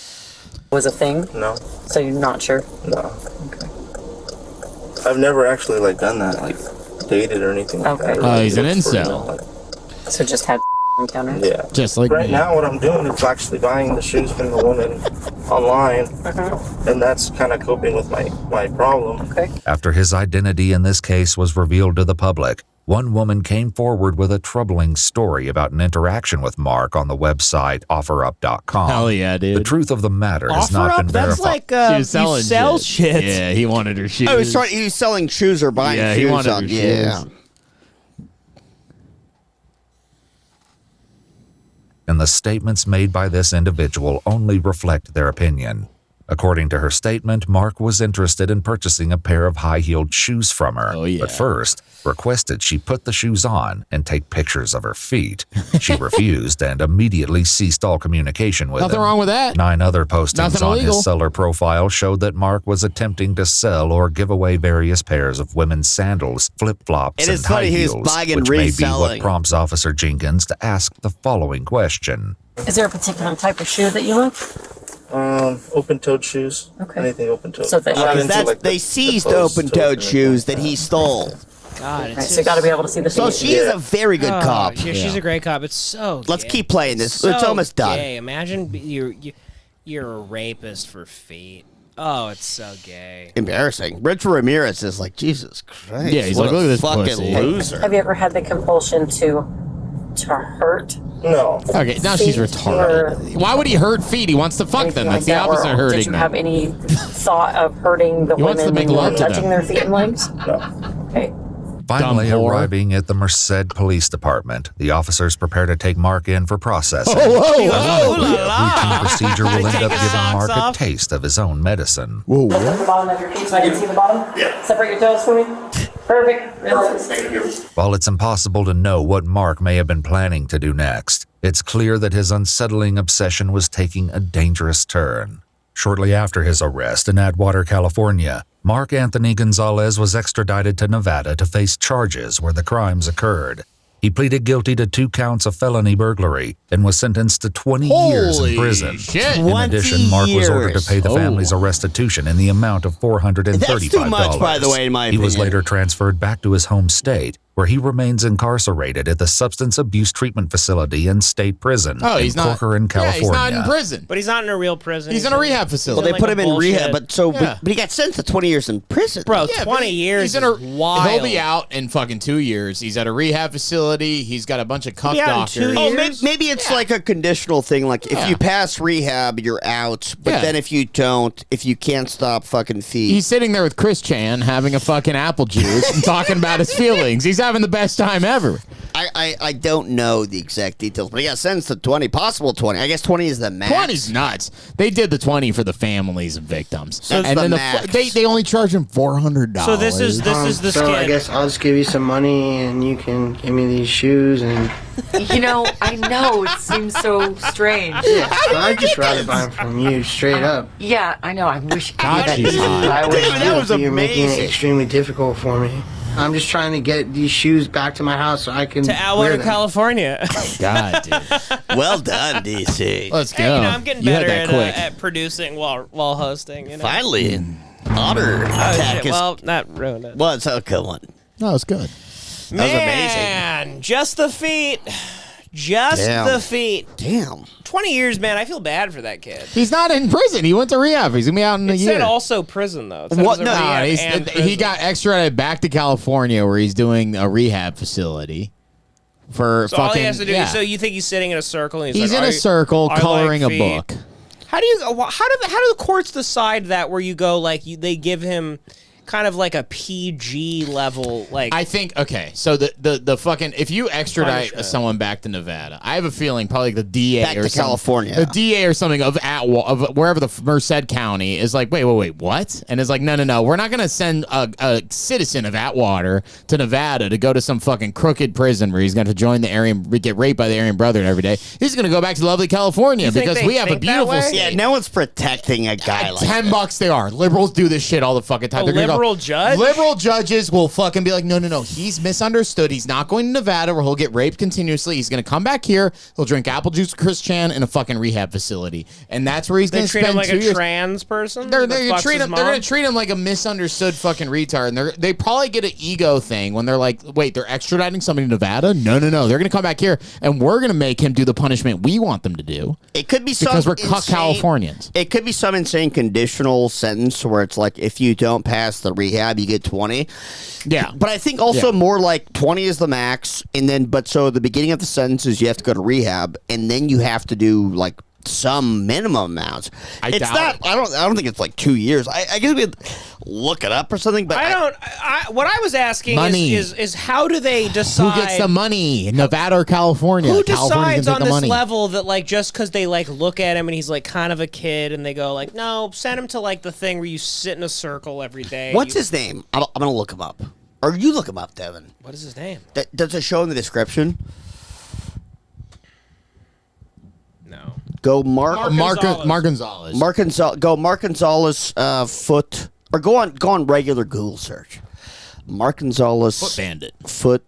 S10: Was a thing?
S11: No.
S10: So you're not sure?
S11: No. Okay. I've never actually like done that, like dated or anything like that.
S4: Oh, he's an
S11: Looked for,
S4: incel.
S10: So just had encounters?
S11: Yeah.
S4: Just like
S11: right
S4: me.
S11: now, what I'm doing is actually buying the shoes from the woman online, and that's kind of coping with my problem.
S10: Okay.
S12: After his identity in this case was revealed to the public, one woman came forward with a troubling story about an interaction with Mark on the website OfferUp.com.
S4: Hell yeah, dude.
S12: The truth of the matter has not been
S3: That's
S12: verified.
S3: like
S4: She was selling
S3: you sell shit.
S4: Yeah, he wanted her shoes.
S5: Oh, he was selling shoes or buying
S4: Yeah,
S5: shoes.
S4: he wanted
S5: on,
S4: her
S5: yeah.
S4: shoes.
S12: And the statements made by this individual only reflect their opinion. According to her statement, Mark was interested in purchasing a pair of high-heeled shoes from her, but first requested she put the shoes on and take pictures of her feet. She refused and immediately ceased all communication with him.
S4: Nothing wrong with that.
S12: 9 other postings
S4: Nothing
S12: on
S4: illegal.
S12: his seller profile showed that Mark was attempting to sell or give away various pairs of women's sandals, flip-flops,
S5: It
S12: and
S5: is funny
S12: high
S5: he was
S12: heels,
S5: buying and
S12: which may be what
S5: reselling.
S12: prompts Officer Jenkins to ask the following question.
S10: Is there a particular type of shoe that you like?
S11: Open-toed shoes.
S10: Okay.
S11: Anything open-toed.
S10: So that-
S11: I'm not into,
S5: That's,
S11: like,
S5: they
S11: the
S5: seized
S11: closed-toed
S5: open-toed
S11: thing.
S5: shoes that he stole.
S3: God,
S10: Right, so you got to be able to see the
S5: So
S10: feet.
S5: she is a very good
S3: Oh,
S5: cop.
S3: Yeah, she's a great cop. It's so.
S5: Let's
S3: gay.
S5: keep playing this.
S3: So
S5: It's almost done.
S3: Gay. Imagine you're a rapist for feet. Oh, it's so gay.
S5: Embarrassing. Rich Ramirez is like, Jesus Christ.
S4: Yeah, he's
S5: what
S4: like,
S5: a
S4: look at this
S5: fucking
S4: pussy.
S5: loser.
S10: Have you ever had the compulsion to hurt?
S11: No.
S4: Okay, now she's
S10: Feet
S4: retarded. Why would he hurt feet? He wants to fuck them. That's the opposite of
S10: Did
S4: hurting
S10: you
S4: them.
S10: have any thought of hurting the
S4: He wants
S10: women
S4: to make
S10: when you were
S4: love to
S10: touching
S4: them.
S10: their feet and legs?
S11: No.
S10: Okay.
S12: Finally
S4: Dumb whore.
S12: arriving at the Merced Police Department, the officers prepare to take Mark in for processing.
S3: Whoa,
S12: Routine procedure will end
S3: Take
S12: up
S3: his
S12: giving
S3: socks
S12: Mark a
S3: off.
S12: taste of his own medicine.
S10: Look at the bottom of your feet so I can see the bottom? Yeah. Separate your toes for me? Perfect. Relax.
S12: While it's impossible to know what Mark may have been planning to do next, it's clear that his unsettling obsession was taking a dangerous turn. Shortly after his arrest in Atwater, California, Mark Anthony Gonzalez was extradited to Nevada to face charges where the crimes occurred. He pleaded guilty to 2 counts of felony burglary and was sentenced to 20 years in
S4: Holy
S12: prison.
S4: shit.
S12: In addition, Mark was ordered to
S5: 20
S12: pay the
S5: years.
S12: family's restitution in the amount of $435.
S5: That's too much, by the way, in my
S12: He was
S5: opinion.
S12: later transferred back to his home state, where he remains incarcerated at the Substance Abuse Treatment Facility and State Prison
S4: Oh,
S12: in
S4: he's not.
S12: Corcoran,
S4: Yeah,
S12: California.
S4: he's not in prison.
S3: But he's not in a real prison.
S4: He's in a rehab facility.
S5: Well, they
S3: like
S5: put
S3: a
S5: him in
S3: bullshit-
S5: rehab, but so
S4: Yeah.
S5: but he got sentenced to 20 years in prison.
S3: Bro,
S4: Yeah,
S3: 20
S4: but
S3: years
S4: he's in a,
S3: is wild.
S4: He'll be out in fucking 2 years. He's at a rehab facility. He's got a bunch of cuck
S3: be out in
S4: doctors.
S3: 2
S5: Oh,
S3: years?
S5: maybe it's like a conditional thing. Like if you pass rehab, you're out. But
S4: Yeah.
S5: then if you don't, if you can't stop fucking feet,
S4: He's sitting there with Chris Chan having a fucking apple juice and talking about his feelings. He's having having the best time ever.
S5: I don't know the exact details, but he got sentenced to 20, possible 20. I guess 20 is the max.
S4: 20's nuts. They did the 20 for the families of victims.
S5: So
S4: and then they only charge him $400.
S15: So this is the
S16: so
S15: skit.
S16: I guess I'll just give you some money and you can give me these shoes and
S17: You know, I know it seems so strange.
S16: yeah, I'd just rather buy them from you straight up.
S17: Yeah, I know. I wish
S4: God,
S17: I
S4: she's hot.
S16: I wish
S5: Dude, that was
S16: you're making it
S5: amazing.
S16: extremely difficult for me. I'm just trying to get these shoes back to my house so I can
S3: To
S16: wear
S3: Alwater,
S16: them.
S3: California.
S4: God, dude.
S5: Well done, DC.
S4: Let's go.
S3: Hey, you know, I'm getting
S4: You had
S3: better
S4: that quick.
S3: at producing while hosting. You know?
S5: Finally, honor attack is.
S3: Well, not ruined it.
S5: Well, it's a good one.
S4: No, it's good.
S5: That was amazing.
S3: Man, just the feet. Just
S5: Damn.
S3: the feet.
S5: Damn.
S3: 20 years, man. I feel bad for that kid.
S4: He's not in prison. He went to rehab. He's going to be out in a
S3: It
S4: year.
S3: said also prison, though. It said
S5: What?
S3: it was a
S5: No,
S3: rehab
S4: He's-
S3: and
S4: he
S3: prison.
S4: got extradited back to California where he's doing a rehab facility for
S3: So
S4: fucking.
S3: all he has to do
S4: yeah.
S3: is, so you think he's sitting in a circle and
S4: He's
S3: like,
S4: in a circle
S3: I like
S4: coloring a
S3: feet.
S4: book.
S3: How do the courts decide that where you go like they give him kind of like a PG level like
S4: I think okay, so the fucking if you extradite
S3: Punishment.
S4: someone back to Nevada, I have a feeling probably the DA
S5: Back
S4: or
S5: to
S4: some-
S5: California.
S4: the DA or something of wherever the Merced County is like, wait, what? And it's like, no, we're not gonna send a citizen of Atwater to Nevada to go to some fucking crooked prison where he's gonna join the Aryan, get raped by the Aryan Brotherhood every day. He's gonna go back to lovely California
S3: You think
S4: because
S3: they
S4: we have a
S3: think that
S4: beautiful
S3: way?
S4: state.
S5: Yeah, no one's protecting a guy like that.
S4: $10 they are. Liberals do this shit all the fucking time.
S3: A
S4: They're gonna go-
S3: liberal judge?
S4: Liberal judges will fucking be like, no. He's misunderstood. He's not going to Nevada where he'll get raped continuously. He's going to come back here. He'll drink apple juice with Chris Chan in a fucking rehab facility. And that's where he's
S3: they
S4: going to
S3: treat
S4: spend
S3: him like
S4: 2
S3: a
S4: years.
S3: trans person.
S4: They're
S3: that
S4: going
S3: fucks
S4: to treat
S3: his
S4: him. They're
S3: mom?
S4: going to treat him like a misunderstood fucking retard. And they probably get an ego thing when they're like, wait, they're extraditing somebody to Nevada? No. They're going to come back here and we're going to make him do the punishment we want them to do.
S5: It could be
S4: because
S5: some
S4: we're cuck
S5: insane-
S4: Californians.
S5: It could be some insane conditional sentence where it's like if you don't pass the rehab, you get 20.
S4: Yeah,
S5: but I think also more like 20 is the max, and then so the beginning of the sentence is you have to go to rehab, and then you have to do like some minimum amounts.
S4: I
S5: It's
S4: doubt
S5: not.
S4: it.
S5: I don't think it's like 2 years. I guess we'd look it up or something. But
S3: What I was asking
S4: Money.
S3: is how do they decide
S4: Who gets the money? Nevada or California?
S3: who
S4: California's
S3: decides
S4: gonna
S3: on
S4: take the
S3: this
S4: money.
S3: level that like just because they like look at him and he's like kind of a kid and they go like no, send him to like the thing where you sit in a circle every day.
S5: what's his name? I'm gonna look him up. Or you look him up, Devin.
S3: What is his name?
S5: Does it show in the description?
S3: No.
S5: Go Mark
S4: Gonzalez.
S5: Go Mark Gonzalez foot or go on regular Google search. Mark Gonzalez
S4: Foot bandit.
S5: Foot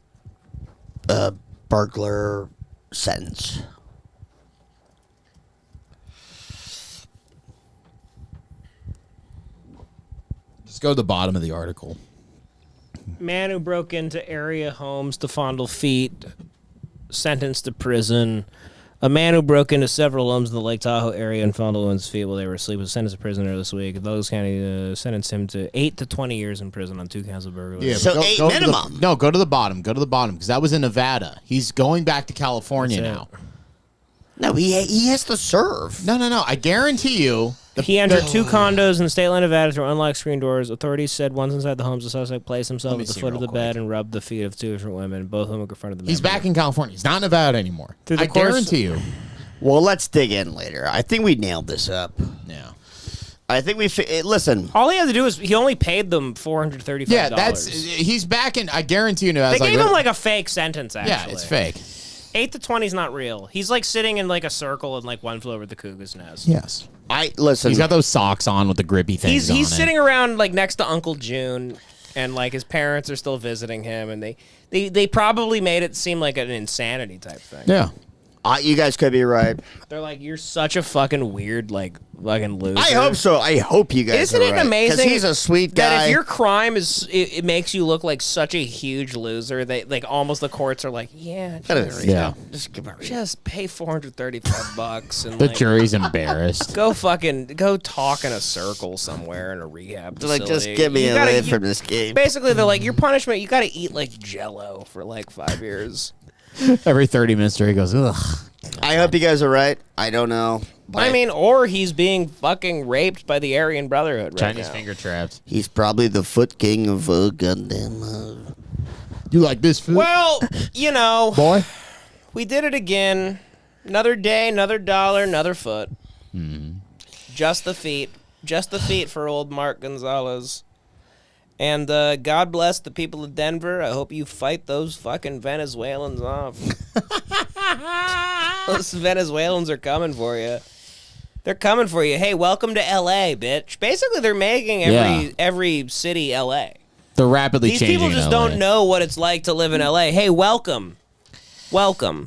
S5: burglar sentence.
S4: Just go to the bottom of the article.
S3: Man who broke into area homes to fondle feet, sentenced to prison. A man who broke into several homes in the Lake Tahoe area and fondled women's feet while they were asleep was sentenced to prison earlier this week. Douglas County sentenced him to 8 to 20 years in prison on 2 counts of burglary.
S4: Yeah,
S5: So
S4: but
S5: 8
S4: to the-
S5: minimum.
S4: go to the bottom. Go to the bottom because that was in Nevada. He's going back to California
S3: That's
S4: now.
S5: No, he has to serve.
S4: No. I guarantee you.
S3: He entered 2 condos in the state line of Nevada through unlocked screen doors. Authorities said once inside the homes, the suspect placed himself at the foot of the bed and rubbed the feet of 2 different women. Both of them were confronted the
S4: He's
S3: member.
S4: back in California. He's not in Nevada anymore.
S3: Through the
S4: I
S3: course-
S4: guarantee you.
S5: Well, let's dig in later. I think we nailed this up.
S4: Yeah.
S5: I think listen.
S3: All he had to do was he only paid them $435.
S4: Yeah, he's back in. I guarantee you.
S3: They gave him like a fake sentence. Actually,
S4: yeah, it's fake.
S3: 8 to 20 is not real. He's like sitting in like a circle and like one flew over the cuckoo's nest.
S4: Yes.
S5: Listen.
S4: He's got those socks on with the grippy things.
S3: He's
S4: on
S3: sitting around like next to Uncle June, and like his parents are still visiting him, and they probably made it seem like an insanity type thing.
S4: Yeah.
S5: You guys could be right.
S3: They're like, you're such a fucking weird, like, fucking loser.
S5: I hope so. I hope you guys
S3: Isn't
S5: are
S3: it
S5: right,
S3: amazing?
S5: 'cause he's a sweet guy.
S3: That if your crime is, it makes you look like such a huge loser, they like almost the courts are like, yeah, just pay $435 and
S4: The
S3: like,
S4: jury's embarrassed.
S3: go talk in a circle somewhere in a rehab
S5: They're
S3: facility.
S5: like, just get me away from this game.
S3: Basically, they're like, your punishment, you got to eat like Jello for like 5 years.
S4: Every 30 minutes, he goes, ugh.
S5: I hope you guys are right. I don't know.
S3: I mean, or he's being fucking raped by the Aryan Brotherhood right
S4: Chinese
S3: now.
S4: finger traps.
S5: He's probably the foot king of goddamn.
S4: You like this food?
S3: Well, you know,
S4: boy,
S3: we did it again. Another day, another dollar, another foot. Just the feet for old Mark Gonzalez. And God bless the people of Denver. I hope you fight those fucking Venezuelans off. Those Venezuelans are coming for you. They're coming for you. Hey, welcome to L.A., bitch. Basically, they're making every city L.A.
S4: They're rapidly changing.
S3: These people just don't know what it's like to live in L.A. Hey, welcome.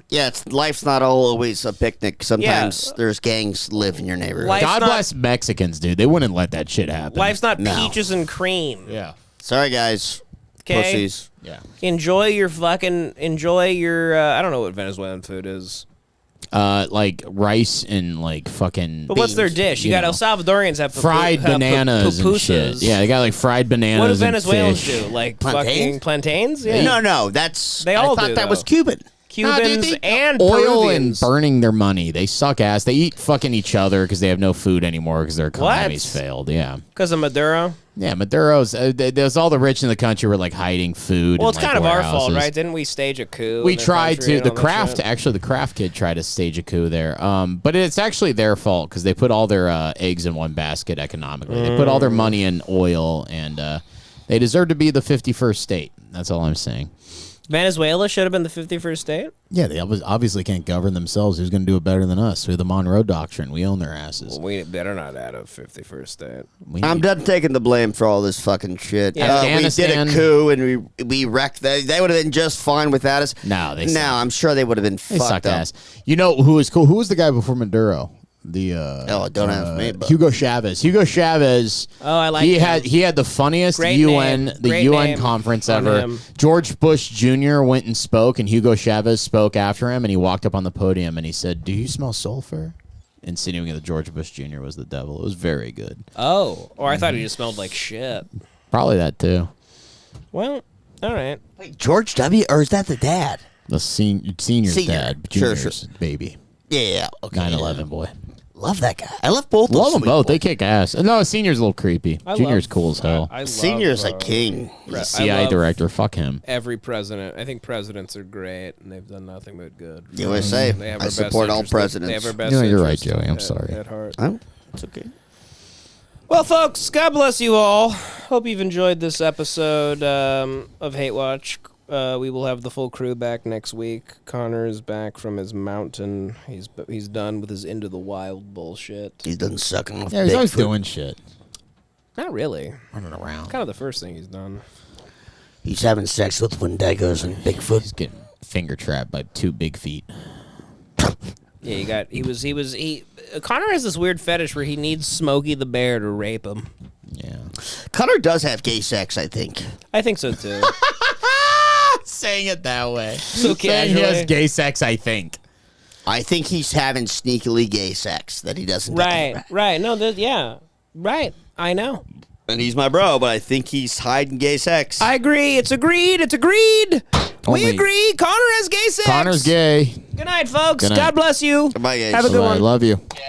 S5: Yeah, life's not always a picnic. Sometimes there's gangs live in your neighborhood.
S4: God bless Mexicans, dude. They wouldn't let that shit happen.
S3: Life's not peaches and cream.
S4: Yeah.
S5: Sorry, guys.
S3: Okay.
S5: Pussies.
S4: Yeah.
S3: Enjoy your I don't know what Venezuelan food is.
S4: Like rice and like fucking.
S3: But what's their dish? You got El Salvadorians have
S4: fried bananas and shit. Yeah, they got like fried bananas.
S3: What do
S4: and
S3: Venezuelans
S4: fish.
S3: do? Like
S5: Plantains?
S3: fucking plantains? Yeah.
S5: No, that's.
S3: They all
S5: I thought
S3: do,
S5: that was
S3: though.
S5: Cuban.
S3: Cubans and
S4: oil
S3: Peruvians.
S4: and burning their money. They suck ass. They eat fucking each other because they have no food anymore because their economy's failed. Yeah.
S3: Because of Maduro?
S4: Yeah, Maduro's. There's all the rich in the country were like hiding food.
S3: Well,
S4: in,
S3: it's
S4: like,
S3: kind of our fault,
S4: warehouses.
S3: right? Didn't we stage a coup?
S4: We
S3: in their
S4: tried
S3: country
S4: to.
S3: and
S4: The
S3: all that
S4: Kraft,
S3: shit?
S4: actually, the Kraft kid tried to stage a coup there. But it's actually their fault because they put all their eggs in one basket economically. They put all their money in oil, and they deserve to be the 51st state. That's all I'm saying.
S3: Venezuela should have been the 51st state?
S4: Yeah, they obviously can't govern themselves. Who's going to do it better than us? Through the Monroe Doctrine. We own their asses.
S3: Well, we better not add a 51st state.
S5: I'm done taking the blame for all this fucking shit.
S3: Yeah.
S5: We did a coup and we wrecked. They would have been just fine without us.
S4: No, they
S5: I'm sure they would have been
S4: They
S5: fucked
S4: sucked
S5: up.
S4: ass. You know who was cool? Who was the guy before Maduro?
S5: Don't ask me. But.
S4: Hugo Chavez. Hugo Chavez.
S3: Oh, I like
S4: he
S3: him.
S4: he had the funniest
S3: Great
S4: UN
S3: name. Great
S4: UN
S3: name
S4: conference
S3: on
S4: ever.
S3: him.
S4: George Bush Jr. went and spoke, and Hugo Chavez spoke after him, and he walked up on the podium and he said, "Do you smell sulfur?" Insinuating that George Bush Jr. was the devil. It was very good.
S3: Oh, or I thought he just smelled like shit.
S4: Probably that too.
S3: Well, all right.
S5: Wait, George W. or is that the dad?
S4: The senior's
S5: Senior.
S4: dad,
S5: Sure,
S4: junior's baby.
S5: Yeah. Okay.
S4: 9/11 boy.
S5: Love that guy. I love both.
S4: Love
S5: those
S4: them
S5: sweet
S4: both.
S5: boys.
S4: They kick ass. No, senior's a little creepy. Junior's cool as hell.
S3: I love,
S5: Senior's a king.
S4: He's a
S3: I
S4: CIA
S3: love
S4: director. Fuck him.
S3: Every president. I think presidents are great, and they've done nothing but good.
S5: USA.
S3: They have
S5: I
S3: our best
S5: support all
S3: interest-
S5: presidents.
S3: They have our best
S4: No, you're right,
S3: interest
S4: Joey. I'm
S3: at-
S4: sorry.
S3: At heart.
S5: It's okay.
S3: Well, folks, God bless you all. Hope you've enjoyed this episode of Hate Watch. We will have the full crew back next week. Connor is back from his mountain. He's done with his Into the Wild bullshit.
S5: He's done sucking off.
S4: Yeah, he's always
S5: Bigfoot.
S4: doing shit.
S3: Not really.
S4: Running around.
S3: Kind of the first thing he's done.
S5: He's having sex with Wendigos and Bigfoot.
S4: He's getting finger trapped by 2 big feet.
S3: Yeah, Connor has this weird fetish where he needs Smokey the Bear to rape him.
S4: Yeah.
S5: Connor does have gay sex, I think.
S3: I think so too.
S4: Saying it that way.
S3: So
S4: Saying he has
S3: casually.
S4: gay sex, I think.
S5: I think he's having sneakily gay sex that he doesn't.
S3: Right. No, yeah. Right. I know.
S5: And he's my bro, but I think he's hiding gay sex.
S3: I agree. It's agreed. We
S4: Only-
S3: agree. Connor has gay sex.
S4: Connor's gay.
S3: Good night, folks.
S4: Good night.
S3: God bless you.
S5: Bye, guys.
S3: Have a good
S4: Bye-bye.
S3: one.
S4: Love you.
S3: Yeah.